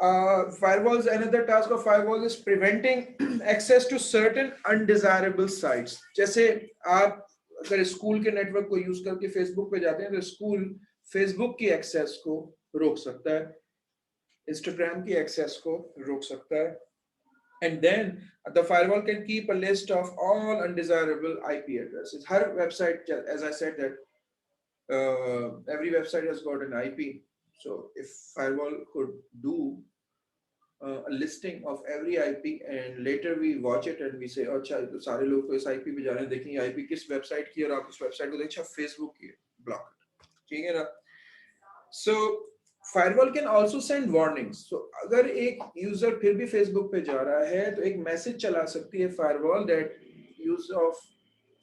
firewalls, another task of firewalls is preventing access to certain undesirable sites. जैसे आप अगर school के network को use करके Facebook पे जाते हैं तो स्कूल फेसबुक की एक्सेस को रोक सकता है, इंस्टाग्राम की एक्सेस को रोक सकता है, and then the firewall can keep a list of all undesirable IP addresses. Her website, as I said that every website has got an IP. So if firewall could do a listing of every IP and later we watch it and we say, अच्छा तो सारे लोग तो इस IP पे जा रहे हैं, देखें ये IP किस वेबसाइट की, और आप उस वेबसाइट को देखें, अच्छा फेसबुक की, ब्लॉक, ठीक है ना? So firewall can also send warnings. So अगर एक यूजर फिर भी फेसबुक पे जा रहा है तो एक मैसेज चला सकती है firewall that use of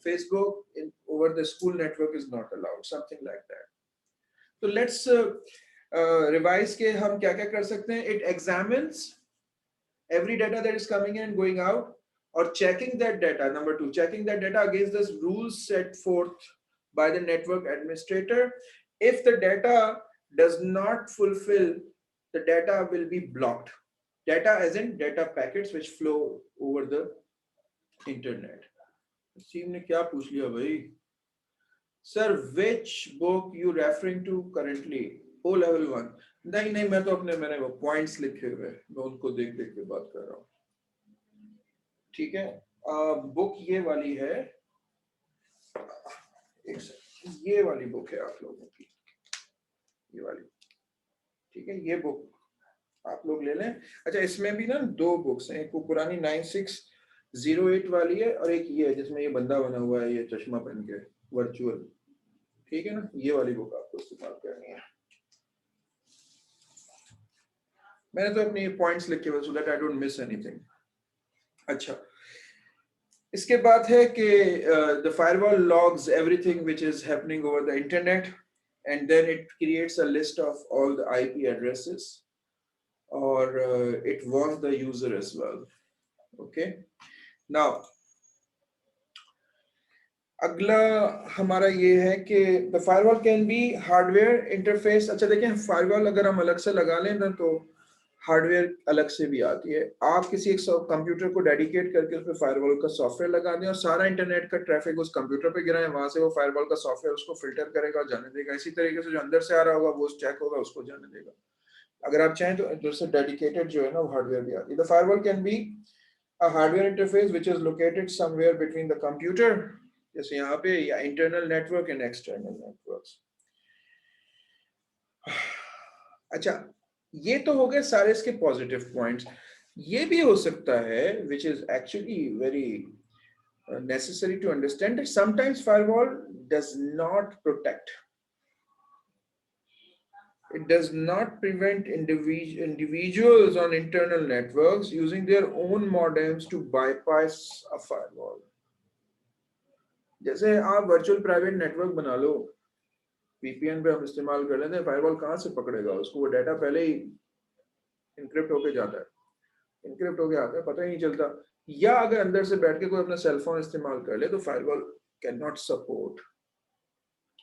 Facebook in over the school network is not allowed, something like that. तो लेट्स रिवाइज के हम क्या क्या कर सकते हैं। It examines every data that is coming in and going out, or checking that data. Number two, checking that data against the rules set forth by the network administrator. If the data does not fulfill, the data will be blocked. Data as in data packets which flow over the internet. सीम ने क्या पूछ लिया भाई? Sir, which book you referring to currently? O level 1. नहीं नहीं, मैं तो अपने मैंने वो पॉइंट्स लिखे हुए हैं, मैं उनको देख देख के बात कर रहा हूँ। ठीक है, बुक ये वाली है, एक सेकंड, ये वाली बुक है आप लोगों की, ये वाली। ठीक है, ये बुक आप लोग ले लें। अच्छा, इसमें भी ना दो बुक्स हैं, एक वो पुरानी 9608 वाली है और एक ये है जिसमें ये बंदा बना हुआ है, ये चश्मा पहन के, वर्चुअल। ठीक है ना, ये वाली बुक आपको इस्तेमाल करनी है। मैंने तो अपने पॉइंट्स लिखे हुए so that I don't miss anything. अच्छा, इसके बाद है कि the firewall logs everything which is happening over the internet and then it creates a list of all the IP addresses और it warns the user as well. Okay, now अगला हमारा ये है कि the firewall can be hardware interface. अच्छा देखें, firewall अगर हम अलग से लगा लें ना तो हार्डवेयर अलग से भी आती है। आप किसी एक कंप्यूटर को डेडिकेट करके उस पर फायरवॉल का सॉफ्टवेयर लगा दें और सारा इंटरनेट का ट्रैफिक उस कंप्यूटर पे गिराएं, वहां से वो फायरवॉल का सॉफ्टवेयर उसको फिल्टर करेगा और जाने देगा। इसी तरीके से जो अंदर से आ रहा होगा वो चेक होगा, उसको जाने देगा। अगर आप चाहें तो इधर से डेडिकेटेड जो है ना वो हार्डवेयर भी आती है। The firewall can be a hardware interface which is located somewhere between the computer, जैसे यहाँ पे, या internal network and external networks. अच्छा, ये तो हो गए सारे इसके पॉजिटिव पॉइंट्स। ये भी हो सकता है which is actually very necessary to understand that sometimes firewall does not protect. It does not prevent individuals on internal networks using their own modems to bypass a firewall. जैसे आप virtual private network बना लो, VPN पे हम इस्तेमाल कर लेते हैं, firewall कहाँ से पकड़ेगा उसको? वो डाटा पहले ही इनक्रिप्ट होके जाता है, इनक्रिप्ट हो गया आता है, पता ही नहीं चलता। या अगर अंदर से बैठ के कोई अपना सेल फोन इस्तेमाल कर ले तो firewall can not support.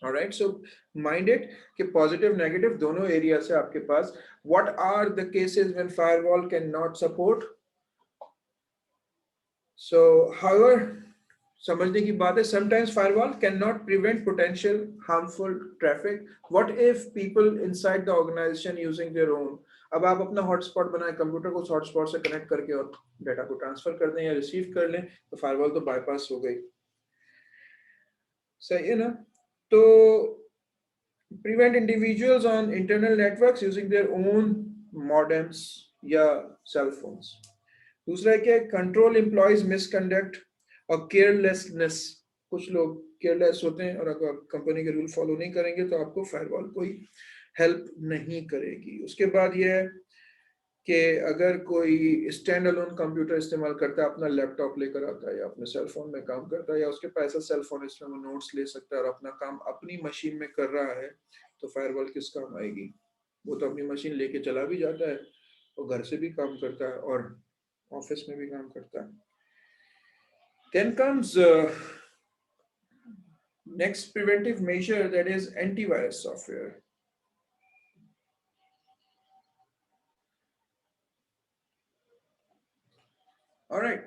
Alright, so mind it कि पॉजिटिव नेगेटिव दोनों एरिया से आपके पास। What are the cases when firewall can not support? So however, समझने की बात है, sometimes firewall can not prevent potential harmful traffic. What if people inside the organisation using their own, अब आप अपना हॉटस्पॉट बनाए, कंप्यूटर को उस हॉटस्पॉट से कनेक्ट करके और डाटा को ट्रांसफर कर दें या रिसीव कर लें, तो फायरवॉल तो बाईपास हो गई। सही है ना? तो prevent individuals on internal networks using their own modems या सेल फोन्स। दूसरा है कि कंट्रोल एम्प्लॉयज मिसकंडक्ट और केयरलेसनेस। कुछ लोग केयरलेस होते हैं और अगर कंपनी के रूल फॉलो नहीं करेंगे तो आपको फायरवॉल कोई हेल्प नहीं करेगी। उसके बाद ये है कि अगर कोई स्टैंड अलोन कंप्यूटर इस्तेमाल करता है, अपना लैपटॉप लेकर आता है या अपने सेल फोन में काम करता है, या उसके पास ऐसा सेल फोन इसमें वो नोट्स ले सकता है और अपना काम अपनी मशीन में कर रहा है, तो फायरवॉल किस काम आएगी? वो तो अपनी मशीन लेके चला भी जाता है, वो घर से भी काम करता है और ऑफिस में भी काम करता है। Then comes next preventive measure, that is antivirus software. All right.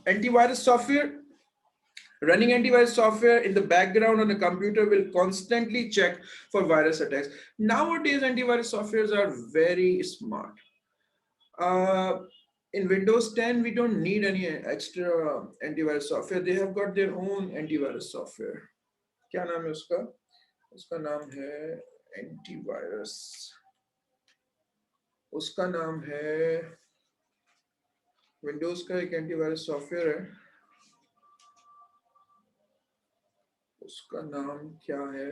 Antivirus software, running antivirus software in the background on a computer will constantly check for virus attacks. Nowadays, antivirus softwares are very smart. In Windows 10, we don't need any extra antivirus software. They have got their own antivirus software. क्या नाम है उसका? उसका नाम है antivirus. उसका नाम है, विंडोज का एक एंटीवायरस सॉफ्टवेयर है, उसका नाम क्या है?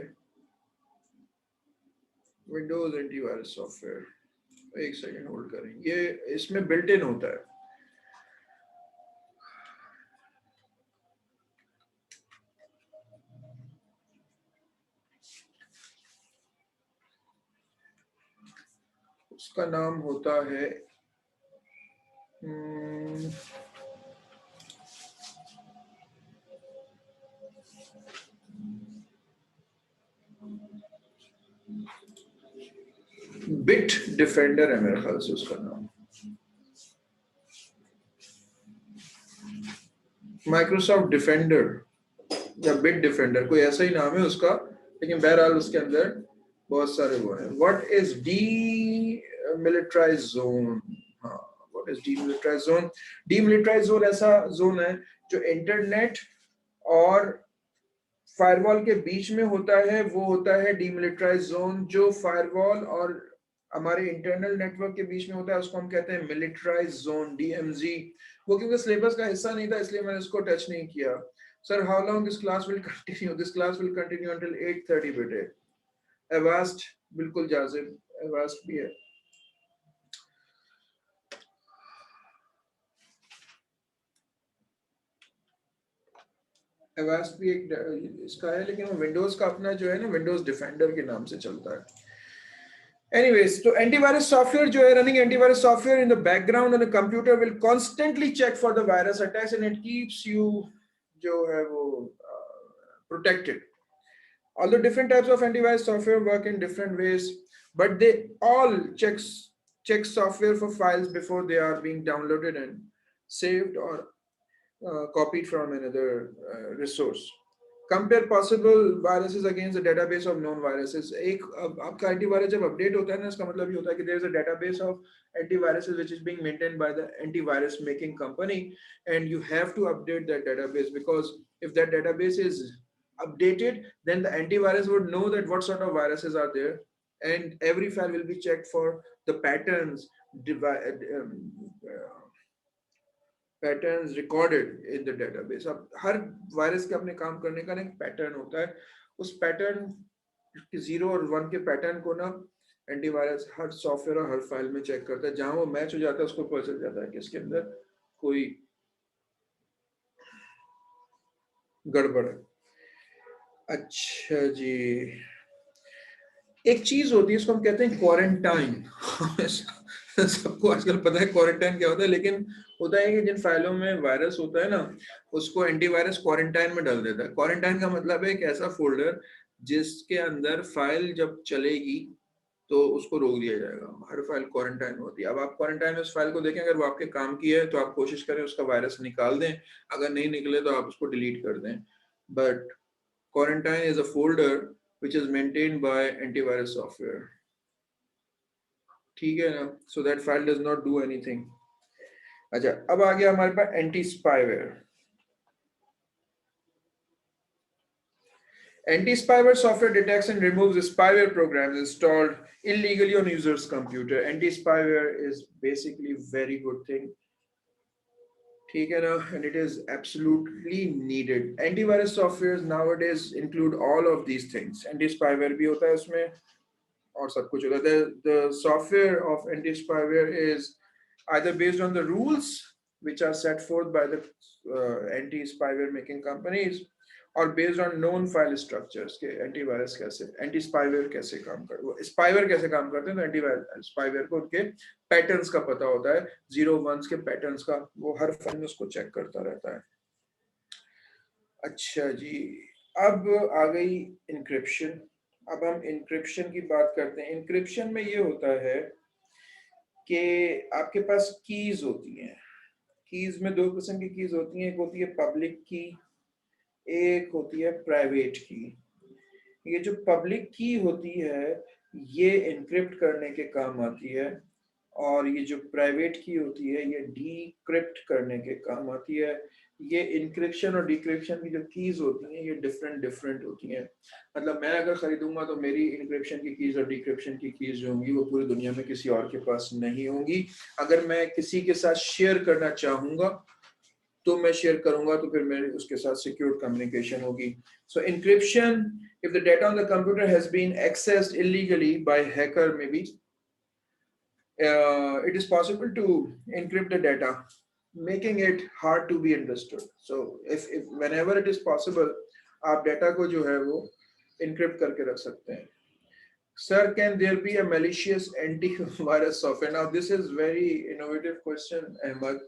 विंडोज एंटीवायरस सॉफ्टवेयर, एक सेकंड होल्ड करें, ये इसमें बिल्ट इन होता है। उसका नाम होता है बिट डिफेंडर है मेरे ख्याल से उसका नाम, माइक्रोसॉफ्ट डिफेंडर या बिट डिफेंडर, कोई ऐसा ही नाम है उसका, लेकिन बहरहाल उसके अंदर बहुत सारे वो हैं। What is demilitarise zone? हाँ, what is demilitarise zone? Demilitarise zone ऐसा जोन है जो इंटरनेट और फायरवॉल के बीच में होता है, वो होता है डीमिलिटराइज जोन। जो फायरवॉल और हमारे इंटरनल नेटवर्क के बीच में होता है उसको हम कहते हैं मिलिटराइज जोन, डीएमजी। वो क्योंकि सिलेबस का हिस्सा नहीं था इसलिए मैंने इसको टच नहीं किया। Sir, how long this class will continue? This class will continue until 8:30 बेटे। एवास्ट बिल्कुल जाजिब, एवास्ट भी है। एवास्ट भी एक इसका है, लेकिन वो विंडोज का अपना जो है ना, विंडोज डिफेंडर के नाम से चलता है। Anyways, तो एंटीवायरस सॉफ्टवेयर जो है, running antivirus software in the background on the computer will constantly check for the virus attacks and it keeps you जो है वो protected. Although different types of antivirus software work in different ways, but they all check software for files before they are being downloaded and saved or copied from another resource. Compare possible viruses against the database of known viruses. एक आपका antivirus जब update होता है ना, इसका मतलब ये होता है कि there is a database of antiviruses which is being maintained by the antivirus making company, and you have to update that database, because if that database is updated, then the antivirus would know that what sort of viruses are there, and every file will be checked for the patterns, patterns recorded in the database. अब हर virus के अपने काम करने का एक pattern होता है, उस पैटर्न 0 और 1 के पैटर्न को ना एंटीवायरस हर सॉफ्टवेयर और हर फाइल में चेक करता है। जहां वो मैच हो जाता है उसको पता चल जाता है कि इसके अंदर कोई गड़बड़ है। अच्छा जी, एक चीज होती है इसको हम कहते हैं क्वारंटाइन। सबको आजकल पता है क्वारंटाइन क्या होता है, लेकिन होता है कि जिन फाइलों में वायरस होता है ना, उसको एंटीवायरस क्वारंटाइन में डाल देता है। क्वारंटाइन का मतलब है एक ऐसा फोल्डर जिसके अंदर फाइल जब चलेगी तो उसको रोक दिया जाएगा। हर फाइल क्वारंटाइन होती है। अब आप क्वारंटाइन में उस फाइल को देखें, अगर वो आपके काम की है तो आप कोशिश करें उसका वायरस निकाल दें, अगर नहीं निकले तो आप उसको डिलीट कर दें। But quarantine is a folder which is maintained by antivirus software. ठीक है ना? So that file does not do anything. अच्छा, अब आ गया हमारे पास anti spyware. Anti-spyware software detects and removes spyware programs installed illegally on users' computer. Anti-spyware is basically very good thing. ठीक है ना? And it is absolutely needed. Antivirus softwares nowadays include all of these things. Anti-spyware भी होता है उसमें और सब कुछ होता है। The software of anti-spyware is either based on the rules which are set forth by the anti-spyware making companies, or based on known file structures के एंटीवायरस कैसे, एंटी स्पाईवेयर कैसे काम करते हैं, स्पाईवेयर कैसे काम करते हैं। तो एंटी स्पाईवेयर को उनके पैटर्न्स का पता होता है, 0-1 के पैटर्न्स का, वो हर फाइल में उसको चेक करता रहता है। अच्छा जी, अब आ गई इनक्रिप्शन। अब हम इनक्रिप्शन की बात करते हैं। इनक्रिप्शन में ये होता है कि आपके पास कीज होती हैं। कीज में 2 किस्म की कीज होती हैं, एक होती है पब्लिक की, एक होती है प्राइवेट की। ये जो पब्लिक की होती है ये एनक्रिप्ट करने के काम आती है, और ये जो प्राइवेट की होती है ये डीक्रिप्ट करने के काम आती है। ये इंक्रिप्शन और डिक्रिप्शन की जो कीज होती हैं ये डिफरेंट होती हैं। मतलब मैं अगर खरीदूंगा तो मेरी इंक्रिप्शन की कीज और डिक्रिप्शन की कीज जो होंगी वो पूरी दुनिया में किसी और के पास नहीं होंगी। अगर मैं किसी के साथ शेयर करना चाहूंगा तो मैं शेयर करूंगा तो फिर मेरे उसके साथ सिक्योर कम्युनिकेशन होगी. So encryption, if the data on the computer has been accessed illegally by hacker, maybe it is possible to encrypt the data, making it hard to be understood. So if whenever it is possible, आप data को जो है वो encrypt करके रख सकते हैं. Sir, can there be a malicious antivirus software? Now this is very innovative question, Ahmed.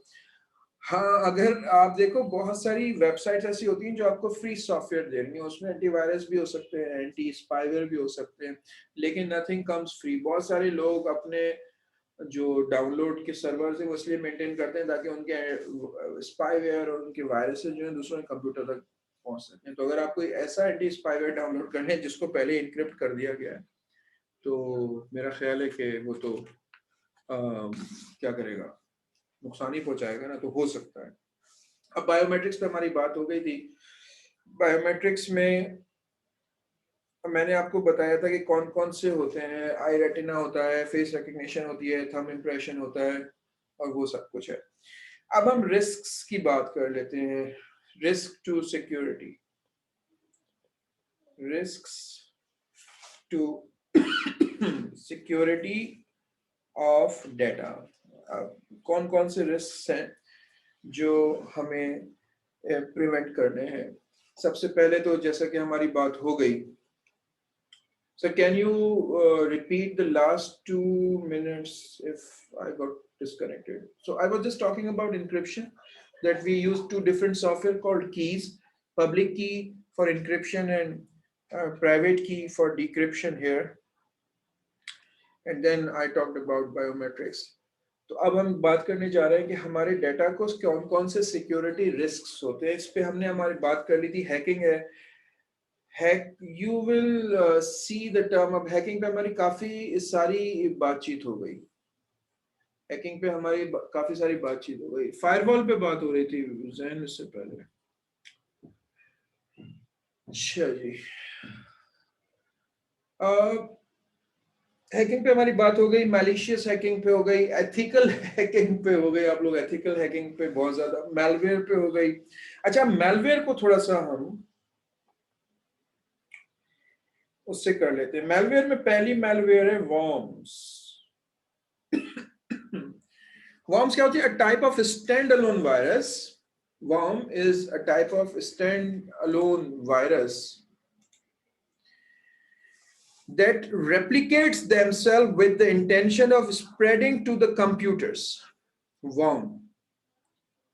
हाँ, अगर आप देखो बहुत सारी वेबसाइट्स ऐसी होती हैं जो आपको फ्री सॉफ्टवेयर दे रही हैं, उसमें एंटीवायरस भी हो सकते हैं, एंटी स्पाईवेयर भी हो सकते हैं, लेकिन नथिंग कम्स फ्री. बहुत सारे लोग अपने जो डाउनलोड के सर्वर्स हैं वो इसलिए मेंटेन करते हैं ताकि उनके स्पाईवेयर और उनके वायरसेस जो हैं दूसरों के कंप्यूटर तक पहुंच सकें. तो अगर आप कोई ऐसा एंटी स्पाईवेयर डाउनलोड करने हैं जिसको पहले इनक्रिप्ट कर दिया गया है, तो मेरा ख्याल है कि वो तो क्या करेगा, नुकसान ही पहुंचाएगा ना, तो हो सकता है. अब बायोमेट्रिक्स पे हमारी बात हो गई थी. बायोमेट्रिक्स में मैंने आपको बताया था कि कौन कौन से होते हैं. आई रेटिना होता है, फेस रिकग्निशन होती है, थंब इम्प्रेशन होता है, और वो सब कुछ है. अब हम रिस्क्स की बात कर लेते हैं. Risk to security, risks to security of data. कौन कौन से रिस्क हैं जो हमें प्रिवेंट करने हैं. सबसे पहले तो जैसा कि हमारी बात हो गई. So can you repeat the last 2 minutes if I got disconnected? So I was just talking about encryption, that we use two different software called keys, public key for encryption and private key for decryption here. And then I talked about biometrics. तो अब हम बात करने जा रहे हैं कि हमारे डाटा को कौन कौन से सिक्योरिटी रिस्क्स होते हैं. इस पे हमने हमारी बात कर ली थी. हैकिंग है. Hack, you will see the term. अब हैकिंग पे हमारी काफी सारी बातचीत हो गई. हैकिंग पे हमारी काफी सारी बातचीत हो गई. फायरवॉल पे बात हो रही थी जहन इससे पहले. अच्छा जी, हैकिंग पे हमारी बात हो गई. मैलिशियस हैकिंग पे हो गई. एथिकल हैकिंग पे हो गई. आप लोग एथिकल हैकिंग पे बहुत ज्यादा. मैलवेयर पे हो गई. अच्छा, मैलवेयर को थोड़ा सा हम उससे कर लेते हैं. मैलवेयर में पहली मैलवेयर है वॉर्म्स. वॉर्म्स क्या होती है? A type of stand alone virus. Worm is a type of stand alone virus that replicates themselves with the intention of spreading to the computers. Worm.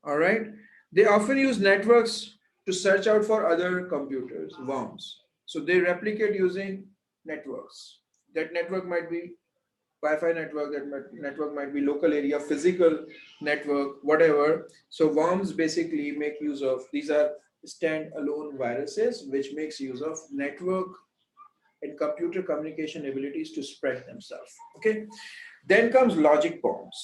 All right. They often use networks to search out for other computers. Worms. So they replicate using networks. That network might be Wi-Fi network. That network might be local area, physical network, whatever. So worms basically make use of. These are stand-alone viruses which makes use of network and computer communication abilities to spread themselves. Okay, then comes logic bombs.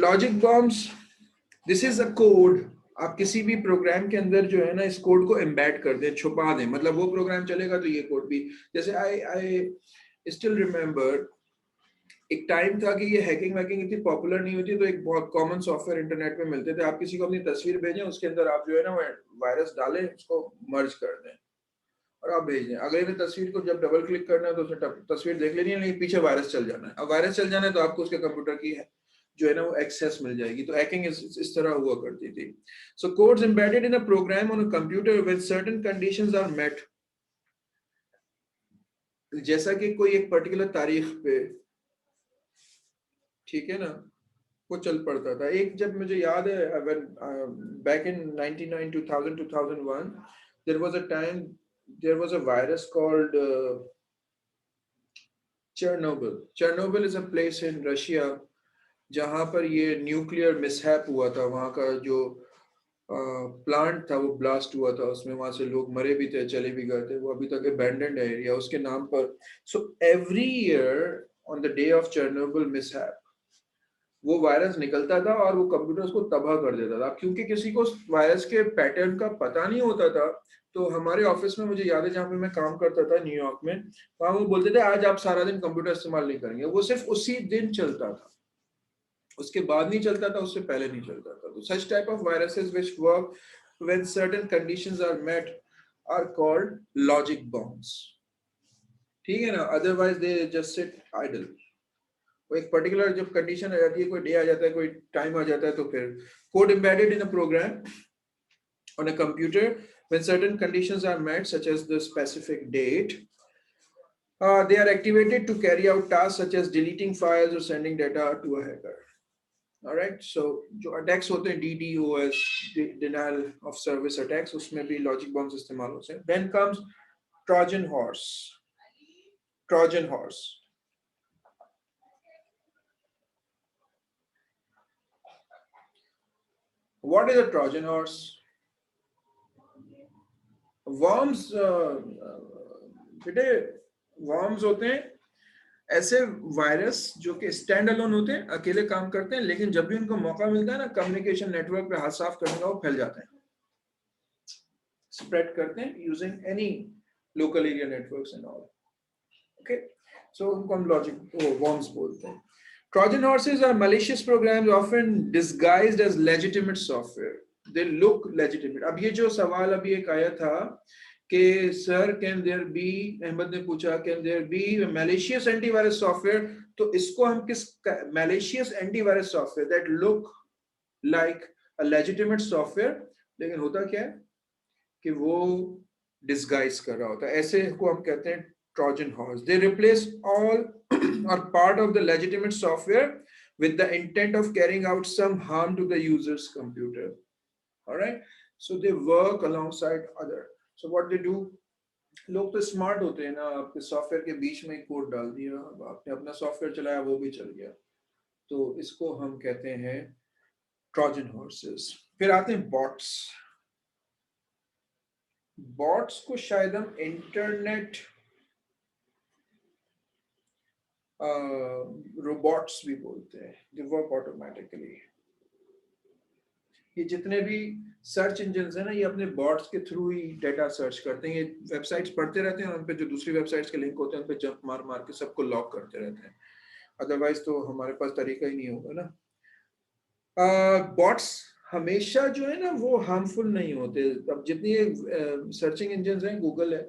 Logic bombs, this is a code. आप किसी भी programme के अंदर जो है ना, इस code को एम्बेड कर दें, छुपा दें. मतलब वो प्रोग्राम चलेगा तो ये कोड भी. जैसे आई स्टिल रिमेम्बर, एक टाइम था कि ये हैकिंग वैकिंग इतनी पॉपुलर नहीं होती, तो एक बहुत कॉमन सॉफ्टवेयर इंटरनेट पे मिलते थे. आप किसी को अपनी तस्वीर भेजें, उसके अंदर आप जो है ना वायरस डालें, उसको मर्ज कर दें और आप भेज दें. अगले में तस्वीर को जब डबल क्लिक करना है तो उसमें तस्वीर देख लेनी है, लेकिन पीछे वायरस चल जाना है. अब वायरस चल जाना है तो आपको उसके कंप्यूटर की जो है ना वो एक्सेस मिल जाएगी. तो हैकिंग इस तरह हुआ करती थी. So codes embedded in a program on a computer when certain conditions are met. जैसा कि कोई एक पर्टिकुलर तारीख पे, ठीक है ना, वो चल पड़ता था. एक जब मुझे याद है, back in 99 2000 2001 there was a time, there was a virus called Chernobyl. Chernobyl is a place in Russia जहां पर ये न्यूक्लियर मिसहैप हुआ था. वहां का जो प्लांट था वो ब्लास्ट हुआ था. उसमें वहां से लोग मरे भी थे, चले भी गए थे. वो अभी तक अबैंडन्ड एरिया उसके नाम पर. So every year on the day of Chernobyl mishap, वो वायरस निकलता था और वो कंप्यूटर्स को तबाह कर देता था। क्योंकि किसी को वायरस के पैटर्न का पता नहीं होता था, तो हमारे ऑफिस में मुझे याद है जहाँ पे मैं काम करता था न्यूयॉर्क में, वहाँ वो बोलते थे आज आप सारा दिन कंप्यूटर इस्तेमाल नहीं करेंगे। वो सिर्फ उसी दिन चलता था, उसके बाद नहीं चलता था, उससे पहले नहीं चलता था। तो such type of viruses which work when certain conditions are met are called logic bombs. ठीक है ना, otherwise they just sit idle. वो एक पर्टिकुलर जब कंडीशन आ जाती है, कोई डे आ जाता है, कोई टाइम आ जाता है, तो फिर code embedded in a program on a computer when certain conditions are met such as the specific date, they are activated to carry out tasks such as deleting files or sending data to a hacker. All right, so जो attacks होते हैं DDoS, denial of service attacks, उसमें भी logic bombs इस्तेमाल होते हैं. Then comes Trojan horse. Trojan horse. What is a Trojan horse? Worms, बेटे worms होते हैं ऐसे वायरस जो कि स्टैंड अलोन होते हैं, अकेले काम करते हैं, लेकिन जब भी उनको मौका मिलता है ना कम्युनिकेशन नेटवर्क पे हाथ साफ करने का, वो फैल जाते हैं, स्प्रेड करते हैं using any local area networks and all. Okay, so उनको हम लॉजिक वॉर्म्स बोलते हैं। Trojan horses are malicious programs often disguised as legitimate software. They look legitimate. अब ये जो सवाल अभी एक आया था कि sir can there be, Ahmed ने पूछा can there be malicious antivirus software, तो इसको हम किस malicious antivirus software that look like a legitimate software, लेकिन होता क्या है कि वो डिस्गाइज कर रहा होता है, ऐसे को हम कहते हैं Trojan horse. They replace all or part of the legitimate software with the intent of carrying out some harm to the user's computer. All right, so they work alongside other. So what they do, लोग तो smart होते हैं ना, आपके software के बीच में code डाल दिया, आपने अपना सॉफ्टवेयर चलाया, वो भी चल गया, तो इसको हम कहते हैं ट्रोजन हॉर्सेस। फिर आते हैं बॉट्स। बॉट्स को शायद हम इंटरनेट रोबोट्स भी बोलते हैं, दे वर्क ऑटोमेटिकली। ये जितने भी सर्च इंजन है ना, ये अपने बॉट्स के थ्रू ही डेटा सर्च करते हैं। ये वेबसाइट्स पढ़ते रहते हैं, उन पे जो दूसरी वेबसाइट्स के लिंक होते हैं उन पे जंप मार मार के सबको लॉक करते रहते हैं, अदरवाइज तो हमारे पास तरीका ही नहीं होगा ना। बॉट्स हमेशा जो है ना वो हार्मफुल नहीं होते। अब जितनी सर्चिंग इंजन हैं, गूगल है,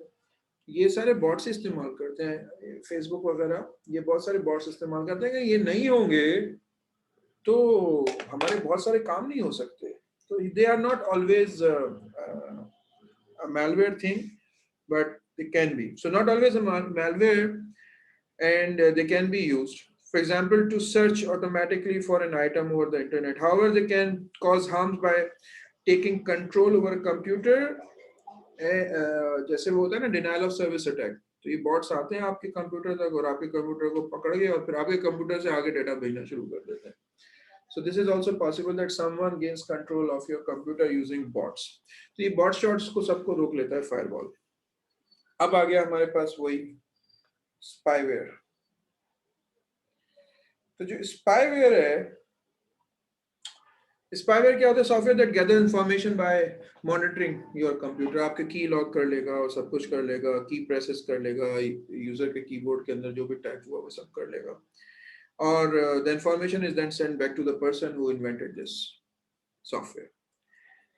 ये सारे बॉट्स इस्तेमाल करते हैं, फेसबुक वगैरह, ये बहुत सारे बॉट्स इस्तेमाल करते हैं कि ये नहीं होंगे तो हमारे बहुत सारे काम नहीं हो सकते। तो they are not always a malware thing, but they can be. So not always a malware, and they can be used. For example, to search automatically for an item over the internet. However, they can cause harms by taking control over a computer. जैसे वो होता है ना denial of service attack, तो ये bots आते हैं आपके कंप्यूटर तक और आपके कंप्यूटर को पकड़ के और फिर आपके कंप्यूटर से आगे डेटा भेजना शुरू कर देते हैं। So this is also possible that someone gains control of your computer using bots. तो ये bot shots को सबको रोक लेता है firewall. अब आ गया हमारे पास वही spyware. तो जो spyware है, spyware क्या होता है? Software that gather information by monitoring your computer. आपके की लॉग कर लेगा और सब कुछ कर लेगा, की प्रेसेस कर लेगा, यूजर के कीबोर्ड के अंदर जो भी टाइप हुआ वो सब कर लेगा, और the information is then sent back to the person who invented this software.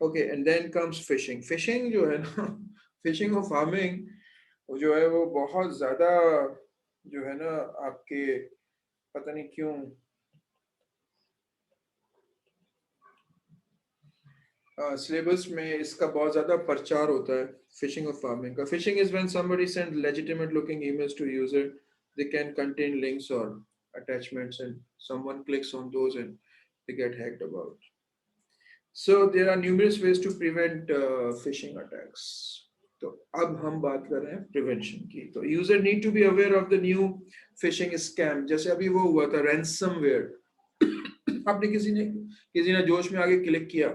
Okay, and then comes phishing. Phishing जो है ना, phishing और pharming वो जो है वो बहुत ज़्यादा जो है ना आपके पता नहीं क्यों सिलेबस में इसका बहुत ज़्यादा प्रचार होता है, phishing और pharming का। Phishing is when somebody sends legitimate looking emails to user. They can contain links or attachments and someone clicks on those and they get hacked about. So there are numerous ways to prevent phishing attacks. तो अब हम बात कर रहे हैं prevention की। तो user need to be aware of the new phishing scam. जैसे अभी वो हुआ था रैंसमवेयर, आपने किसी ने जोश में आगे क्लिक किया,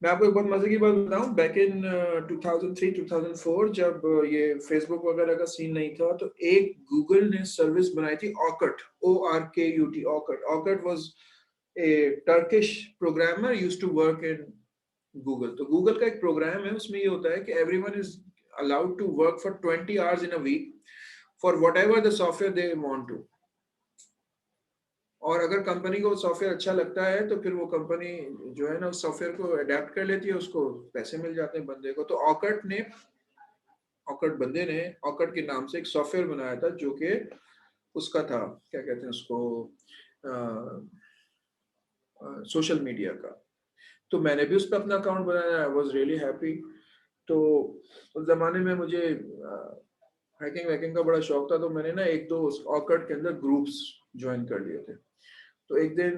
मैं आपको एक बहुत मजे की बात बताऊं, बैक इन 2003-2004 जब ये फेसबुक वगैरह का सीन नहीं था, तो एक गूगल ने सर्विस बनाई थी ऑकट, ORKUT, ऑकट। ऑकट was a Turkish programmer used to work in Google. तो गूगल का एक प्रोग्राम है, उसमें ये होता है कि everyone is allowed to work for 20 hours in a week for whatever the software they want to. और अगर कंपनी को सॉफ्टवेयर अच्छा लगता है तो फिर वो कंपनी जो है ना उस सॉफ्टवेयर को अडेप्ट कर लेती है, उसको पैसे मिल जाते हैं बंदे को। तो ऑकट बंदे ने ऑकट के नाम से एक सॉफ्टवेयर बनाया था जो कि उसका था, क्या कहते हैं उसको, सोशल मीडिया का। तो मैंने भी उस पर अपना अकाउंट बनाया, आई वॉज रियली हैप्पी। तो उस जमाने में मुझे हैकिंग वैकिंग का बड़ा शौक था, तो मैंने ना एक दो ऑकट के अंदर ग्रुप्स ज्वाइन कर लिए थे। तो एक दिन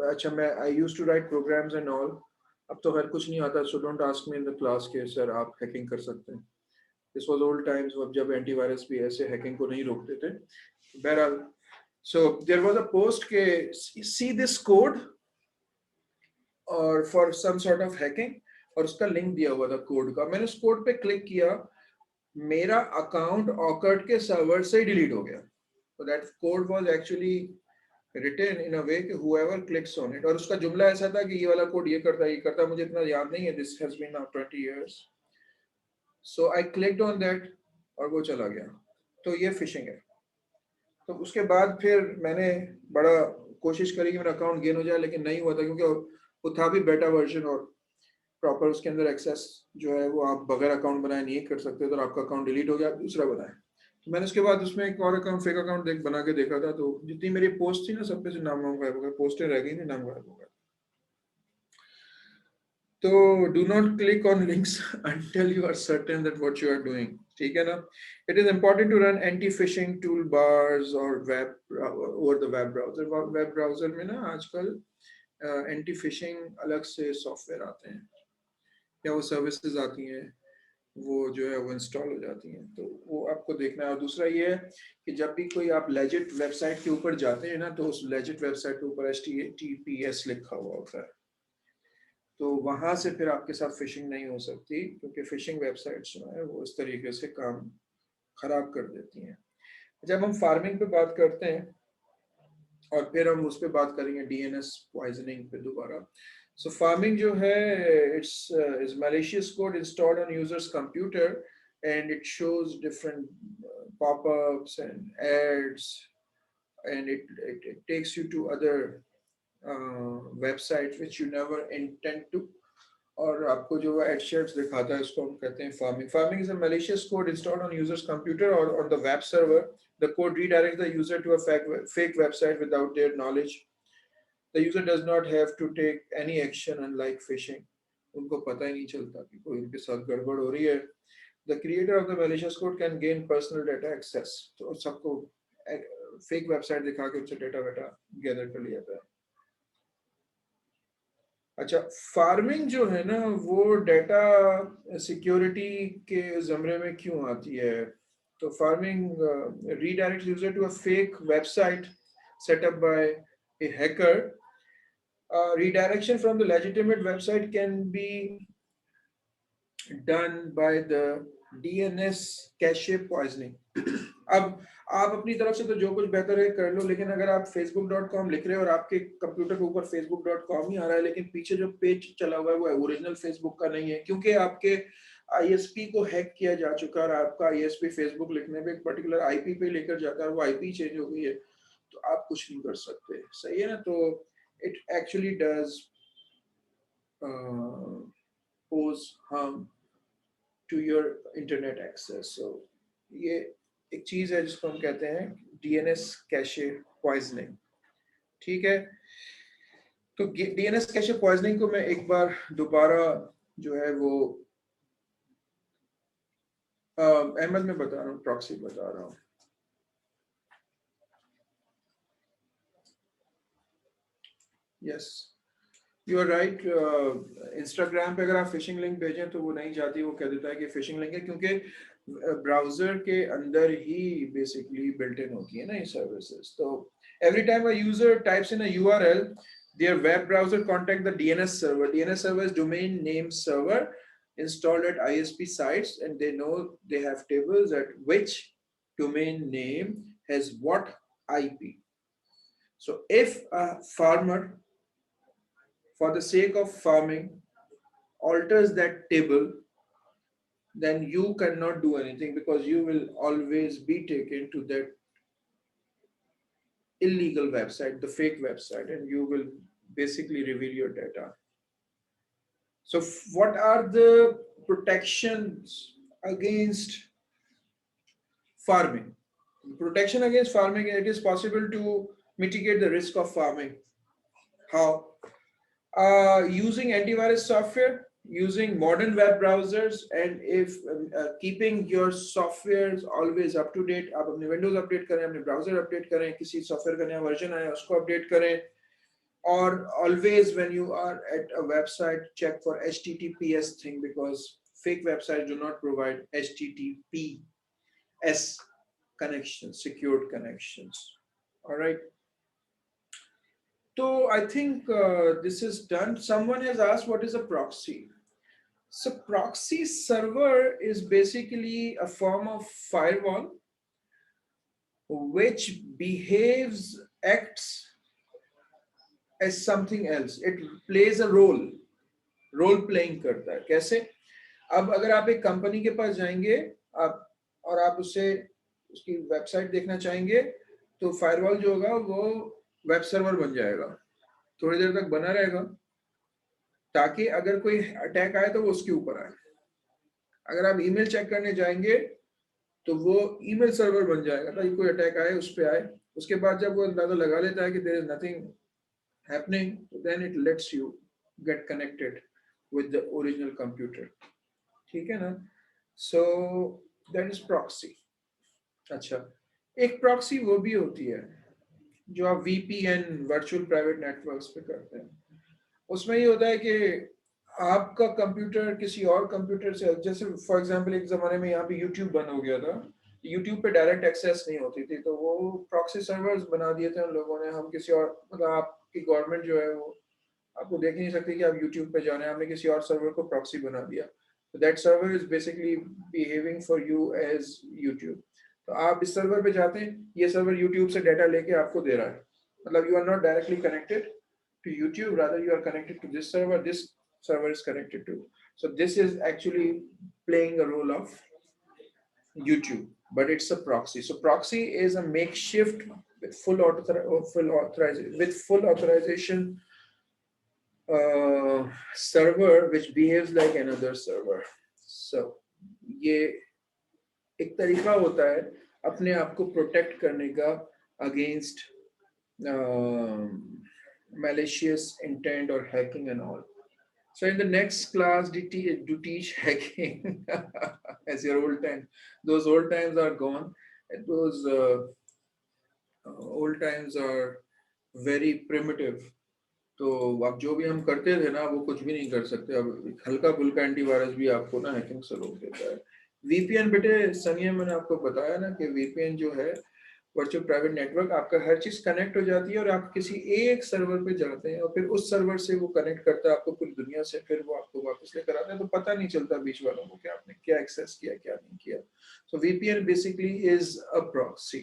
अच्छा, मैं I used to write programs and all. अब तो हर कुछ नहीं आता, so don't ask me in the class के सर आप हैकिंग कर सकते हैं। दिस वाज ओल्ड टाइम्स, जब एंटीवायरस भी ऐसे हैकिंग को नहीं रोकते थे। बहरहाल, so there was a post के सी दिस कोड और for some sort of hacking, और उसका लिंक दिया हुआ था कोड का। मैंने उस कोड पे क्लिक किया, मेरा अकाउंट ऑकर्ट के सर्वर से डिलीट हो गया। तो that code was actually written in a way कि whoever clicks on it, और उसका जुमला ऐसा था कि ये वाला कोड ये करता है, ये करता है, मुझे इतना याद नहीं है, this has been now 20 years, so I clicked on that और वो चला गया। तो ये फिशिंग है। तो उसके बाद फिर मैंने बड़ा कोशिश करी कि मेरा अकाउंट गेन हो जाए, लेकिन नहीं हुआ था, क्योंकि वो था भी बेटा वर्जन, और प्रॉपर उसके अंदर एक्सेस जो है वो आप बगैर अकाउंट बनाए नहीं कर सकते। तो आपका अकाउंट डिलीट हो गया, दूसरा बनाए। तो मैंने उसके बाद उसमें एक और अकाउंट, फेक अकाउंट बना के देखा था, तो जितनी मेरी पोस्ट थी ना, सब पे से नाम गायब हो गया, पोस्टें रह गई थी, नाम गायब हो गया। तो do not click on links until you are certain that what you are doing, ठीक है ना। It is important to run anti phishing tool bars और web over the web browser. Web browser में ना आजकल एंटी फिशिंग अलग से software आते हैं, या वो सर्विसेज आती हैं, वो जो है वो इंस्टॉल हो जाती हैं, तो वो आपको देखना है। और दूसरा ये है कि जब भी कोई आप लेजिट वेबसाइट के ऊपर जाते हैं ना, तो उस लेजिट वेबसाइट के ऊपर HTTPS लिखा हुआ होता है, तो वहां से फिर आपके साथ फिशिंग नहीं हो सकती, क्योंकि फिशिंग वेबसाइट्स जो है वो इस तरीके से काम खराब कर देती हैं। जब हम फार्मिंग पे बात करते हैं, और फिर हम उस पर बात करेंगे DNS पॉइजनिंग पे दोबारा। सो फार्मिंग जो है, it's is malicious code installed on user's computer, and it shows different pop-ups and ads, and it takes you to other websites which you never intend to, और आपको जो एडशेट्स दिखाता है, उसको हम कहते हैं farming. Farming is a malicious code installed on user's computer or on the web server. The code redirects the user to a fake website without their knowledge. The user does not have to take any action, unlike phishing. उनको पता ही नहीं चलता कि कोई उनके साथ गड़बड़ हो रही है। The creator of the malicious code can gain personal data access. तो सबको फेक वेबसाइट दिखा के उनसे डेटा वेटा गैदर कर लिया जाता है। अच्छा, फार्मिंग जो है ना, वो डेटा सिक्योरिटी के ज़मरे में क्यों आती है? तो farming redirects user to a fake website set up by a hacker. Redirection from the legitimate website can be done by the DNS cache poisoning. अब आप अपनी तरफ से तो जो कुछ बेहतर है कर लो, लेकिन अगर आप facebook.com लिख रहे हो और आपके कंप्यूटर के ऊपर facebook.com ही आ रहा है, लेकिन पीछे जो पेज चला हुआ है वो ओरिजिनल फेसबुक का नहीं है, क्योंकि आपके ISP को हैक किया जा चुका है, और आपका ISP फेसबुक लिखने पे एक पर्टिकुलर IP पे लेकर जाता है, वो IP चेंज हो गई है, तो आप कुछ नहीं कर सकते। सही है ना। तो it actually does pose harm to your internet access. So ये एक चीज है जिसको हम कहते हैं DNS कैशे पॉइजनिंग। ठीक है। तो DNS कैशे पॉइजनिंग को मैं एक बार दोबारा जो है वो अहमद में बता रहा हूँ, प्रॉक्सी बता रहा हूँ। Yes, you are right. Instagram पे अगर आप फिशिंग लिंक भेजें तो वो नहीं जाती, वो कह देता है कि फिशिंग लिंक है, क्योंकि ब्राउजर के अंदर ही बेसिकली बिल्ट इन होती है ना ये सर्विसेज। तो every time a user types in a URL, Their web browser contact the DNS server. DNS server is domain name server installed at ISP sites, and they know they have tables at which domain name has what IP. So if a farmer, for the sake of farming, alters that table, then you cannot do anything because you will always be taken to that illegal website, the fake website, and you will basically reveal your data. So, what are the protections against farming? Protection against farming, it is possible to mitigate the risk of farming. How? Using antivirus software, using modern web browsers, and if keeping your softwares always up to date. आप अपने Windows update करें, अपने browser update करें, किसी software का नया version आया उसको update करें, or always when you are at a website check for HTTPS thing, because fake websites do not provide HTTPS connections, secured connections. All right. So I think this is done. Someone has asked what is a proxy. So proxy server is basically a form of firewall which behaves, acts as something else. It plays a role playing करता है. कैसे? अब अगर आप एक company के पास जाएंगे आप और आप उससे उसकी वेबसाइट देखना चाहेंगे तो फायरवॉल जो होगा वो वेब सर्वर बन जाएगा, थोड़ी देर तक बना रहेगा ताकि अगर कोई अटैक आए तो वो उसके ऊपर आए. अगर आप ईमेल चेक करने जाएंगे तो वो ईमेल सर्वर बन जाएगा ताकि कोई अटैक आए उस पर आए. उसके बाद जब वो अंदाजा लगा लेता है कि there is nothing happening, then it lets you get connected with the original computer. ठीक है ना? So that is proxy. अच्छा, एक प्रॉक्सी वो भी होती है जो आप VPN वर्चुअल प्राइवेट नेटवर्क्स पे करते हैं. उसमें ये होता है कि आपका कंप्यूटर किसी और कंप्यूटर से, जैसे फॉर एग्जांपल एक जमाने में यहाँ पे YouTube बंद हो गया था, YouTube पे डायरेक्ट एक्सेस नहीं होती थी, तो वो प्रॉक्सी सर्वर्स बना दिए थे उन लोगों ने. हम किसी और, मतलब आपकी गवर्नमेंट जो है वो आपको देख नहीं सकती कि आप YouTube पे जाने, हमने किसी और सर्वर को प्रॉक्सी बना दिया. तो that server is basically behaving for you as YouTube. तो आप इस सर्वर पे जाते हैं, ये सर्वर YouTube से डाटा लेके आपको दे रहा है. मतलब you are not directly connected to YouTube, rather you are connected to this server, this server is connected to. So this is actually playing a role of YouTube, but it's a proxy. So proxy is a makeshift with full authorization server which behaves like another server. So ये एक तरीका होता है अपने आप को protect करने का against malicious intent or hacking and all. So in the next class, do teach hacking as your old time. Those old times are gone. Those old times are very primitive. तो अब जो भी हम करते थे ना वो कुछ भी नहीं कर सकते. अब हल्का फुल्का एंटीवायरस भी आपको ना हैकिंग से रोक देता है. VPN बेटे संजय मैंने आपको बताया ना कि VPN जो है वर्चुअल प्राइवेट नेटवर्क, आपका हर चीज कनेक्ट हो जाती है और आप किसी एक सर्वर पे जाते हैं और फिर उस सर्वर से वो कनेक्ट करता है आपको पूरी दुनिया से, फिर वो आपको वापस लेकर आता है. तो पता नहीं चलता बीच वालों को कि आपने क्या एक्सेस किया क्या नहीं किया. सो VPN basically is a proxy.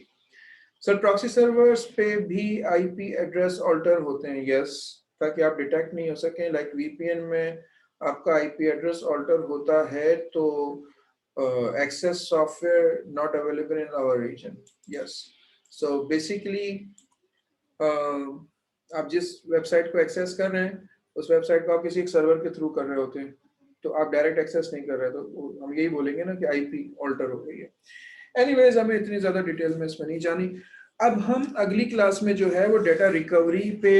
Sir proxy servers पे भी IP एड्रेस ऑल्टर होते हैं. यस, ताकि आप डिटेक्ट नहीं हो सके. लाइक VPN में आपका IP एड्रेस ऑल्टर होता है तो access software not available in our region. Yes. So basically आप जिस वेबसाइट को एक्सेस कर रहे हैं उस वेबसाइट को आप किसी एक सर्वर के थ्रू कर रहे होते हैं तो आप डायरेक्ट एक्सेस नहीं कर रहे, तो हम यही बोलेंगे ना कि IP ऑल्टर हो गई है. एनीवेज हमें इतनी ज्यादा डिटेल में इसमें नहीं जानी. अब हम अगली क्लास में जो है वो डेटा रिकवरी पे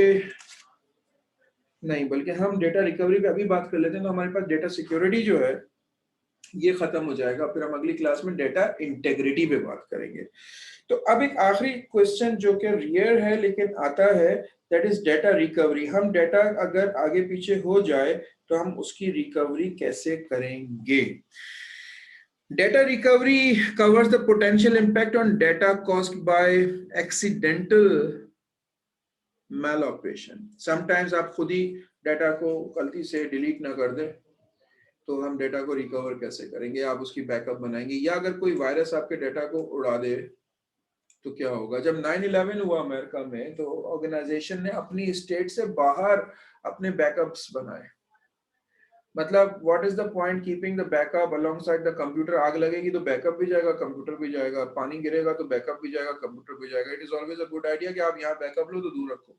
नहीं, बल्कि हम डेटा रिकवरी पे अभी बात कर लेते हैं. तो हमारे पास डेटा सिक्योरिटी जो है ये खत्म हो जाएगा, फिर हम अगली क्लास में डेटा इंटेग्रिटी पे बात करेंगे. तो अब एक आखिरी क्वेश्चन जो कि रियर है लेकिन आता है, दैट इज डेटा रिकवरी. हम डेटा अगर आगे पीछे हो जाए तो हम उसकी रिकवरी कैसे करेंगे. Data recovery covers the potential impact on data caused by accidental maloperation, sometimes आप खुद ही डाटा को गलती से डिलीट ना कर दें, तो हम डाटा को रिकवर कैसे करेंगे, आप उसकी बैकअप बनाएंगे, या अगर कोई वायरस आपके डाटा को उड़ा दे तो क्या होगा। जब 9/11 हुआ अमेरिका में, तो ऑर्गेनाइजेशन ने अपनी स्टेट से बाहर अपने बैकअप्स बनाए। मतलब what is the point keeping the backup along side the computer, आग लगेगी तो बैकअप भी जाएगा, कंप्यूटर भी जाएगा, पानी गिरेगा तो बैकअप भी जाएगा, कंप्यूटर भी जाएगा। It is always a good idea कि आप यहाँ बैकअप लो तो दूर रखो,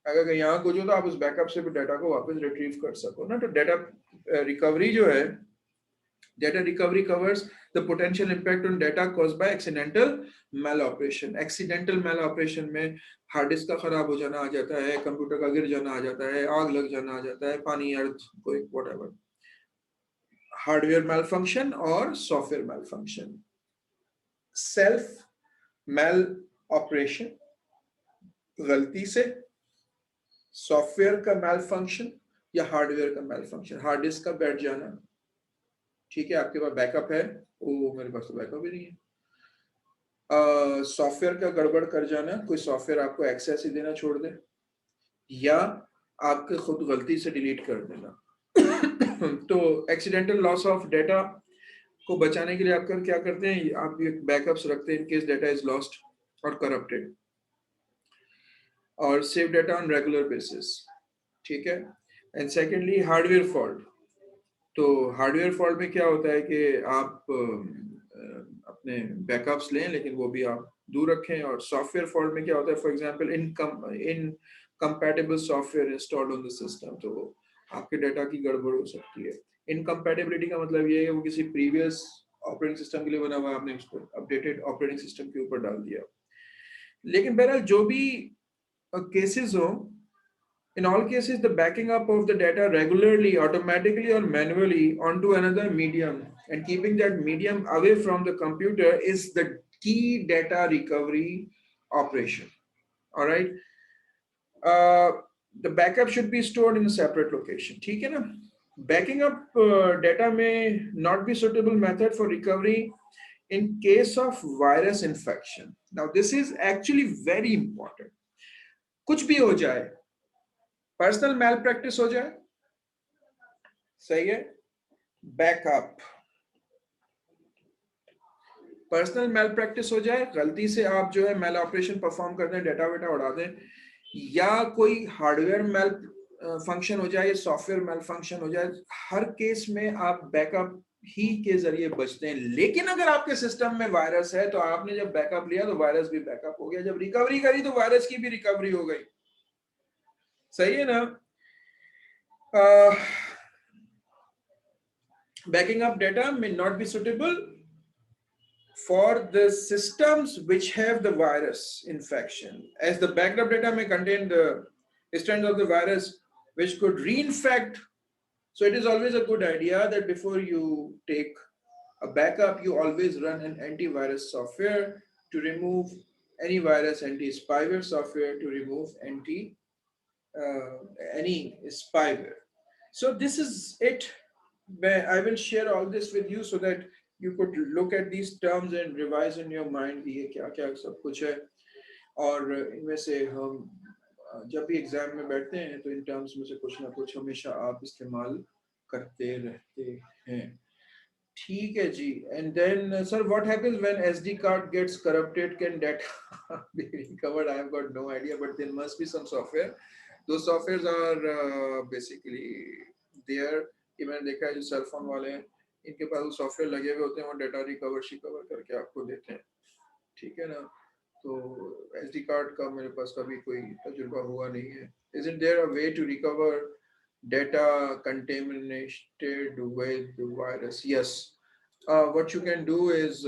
अगर यहाँ कुछ हो तो आप उस बैकअप से भी डाटा को वापस रिट्रीव कर सको ना। तो डाटा रिकवरी जो है, data recovery covers the potential impact on data caused by accidental maloperation. Accidental maloperation में हार्ड डिस्क का खराब हो जाना आ जाता है, कंप्यूटर का गिर जाना आ जाता है, आग लग जाना आ जाता है, पानी, अर्थ, कोई whatever, हार्डवेयर malfunction और software malfunction. Self maloperation से सॉफ्टवेयर का malfunction या हार्डवेयर का malfunction, हार्ड डिस्क का बैठ जाना, ठीक है, आपके पास बैकअप है, ओ मेरे पास तो बैकअप ही नहीं है, सॉफ्टवेयर का गड़बड़ कर जाना, कोई सॉफ्टवेयर आपको एक्सेस ही देना छोड़ दे, या आपके खुद गलती से डिलीट कर देना। तो एक्सीडेंटल लॉस ऑफ डाटा को बचाने के लिए आप क्या करते हैं, आप ये बैकअप्स रखते हैं in case data is lost और करप्टेड, और save data on regular basis, ठीक है। And secondly hardware fault. तो हार्डवेयर फॉल्ट में क्या होता है कि आप अपने बैकअप्स लें लेकिन वो भी आप दूर रखें। और सॉफ्टवेयर फॉल्ट में क्या होता है, for example incompatible software installed on the system, तो आपके डाटा की गड़बड़ हो सकती है। इनकम्पैटिबिलिटी का मतलब ये है कि वो किसी प्रीवियस ऑपरेटिंग सिस्टम के लिए बना हुआ, आपने उसको अपडेटेड ऑपरेटिंग सिस्टम के ऊपर डाल दिया। लेकिन बहरहाल जो भी केसेस हो, in all cases, the backing up of the data regularly, automatically or manually onto another medium and keeping that medium away from the computer is the key data recovery operation. All right. The backup should be stored in a separate location. ठीक है ना? Backing up data may not be suitable method for recovery in case of virus infection. Now, this is actually very important. कुछ भी हो जाए, personal मैल practice हो जाए, सही है, बैकअप, पर्सनल मैल प्रैक्टिस हो जाए, गलती से आप जो है मैल ऑपरेशन परफॉर्म कर दें, डाटा वेटा उड़ा दें, या कोई हार्डवेयर मैल फंक्शन हो जाए या सॉफ्टवेयर मैल फंक्शन हो जाए, हर केस में आप बैकअप ही के जरिए बचते हैं। लेकिन अगर आपके सिस्टम में वायरस है तो आपने जब बैकअप लिया तो वायरस भी बैकअप हो गया, जब रिकवरी करी तो वायरस की भी रिकवरी हो गई, सही है ना। Backing up data may not be suitable for the systems which have the virus infection, as the backed up data may contain the strands of the virus which could reinfect. So it is always a good idea that before you take a backup, you always run an antivirus software to remove any virus, anti-spyware software to remove any spyware. So this is it. I will share all this with you so that you could look at these terms and revise in your mind कि ये क्या क्या सब कुछ है, और इनमें से हम जब भी एग्जाम में बैठते हैं तो इन टर्म्स में से कुछ ना कुछ हमेशा आप इस्तेमाल करते रहते हैं, ठीक है जी। And then sir, what happens when SD card gets corrupted? Can data be recovered? I have got no idea, but there must be some software. Those softwares are basically there कि मैंने देखा है जो सेल फोन वाले हैं इनके पास वो software लगे हुए होते हैं, वो डाटा रिकवर करके आपको देते हैं, ठीक है ना। तो एसडी कार्ड का मेरे पास कभी कोई तजुर्बा हुआ नहीं है। Isn't there a way to recover data contaminated with the virus? Yes. What you can do is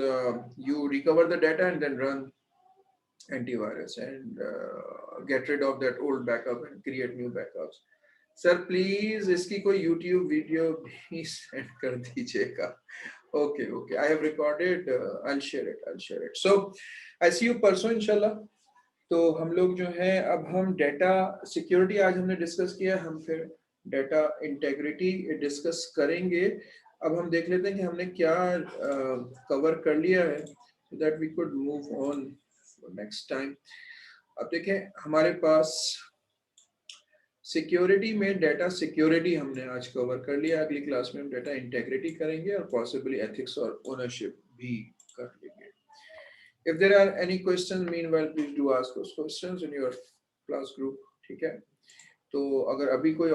you recover the data and then run antivirus and get rid of that old backup and create new backups. Sir please इसकी कोई YouTube video भी send कर दीजिएगा। Okay okay, I have recorded, I will share it. So I see you परसों इंशाल्लाह। तो हम लोग जो है अब हम डेटा सिक्योरिटी आज हमने डिस्कस किया, हम फिर डेटा इंटेग्रिटी डिस्कस करेंगे। अब हम देख लेते हैं कि हमने क्या कवर कर लिया है, so that we could move on next time. अब देखें हमारे पास सिक्योरिटी में डाटा सिक्योरिटी हमने आज कवर कर लिया, अगली क्लास में हम डाटा इंटेग्रिटी करेंगे और पॉसिबली एथिक्स और ओनरशिप भी कर लेंगे। If there are any questions, meanwhile, please do ask those questions in your class group, ठीक है? तो अगर अभी कोई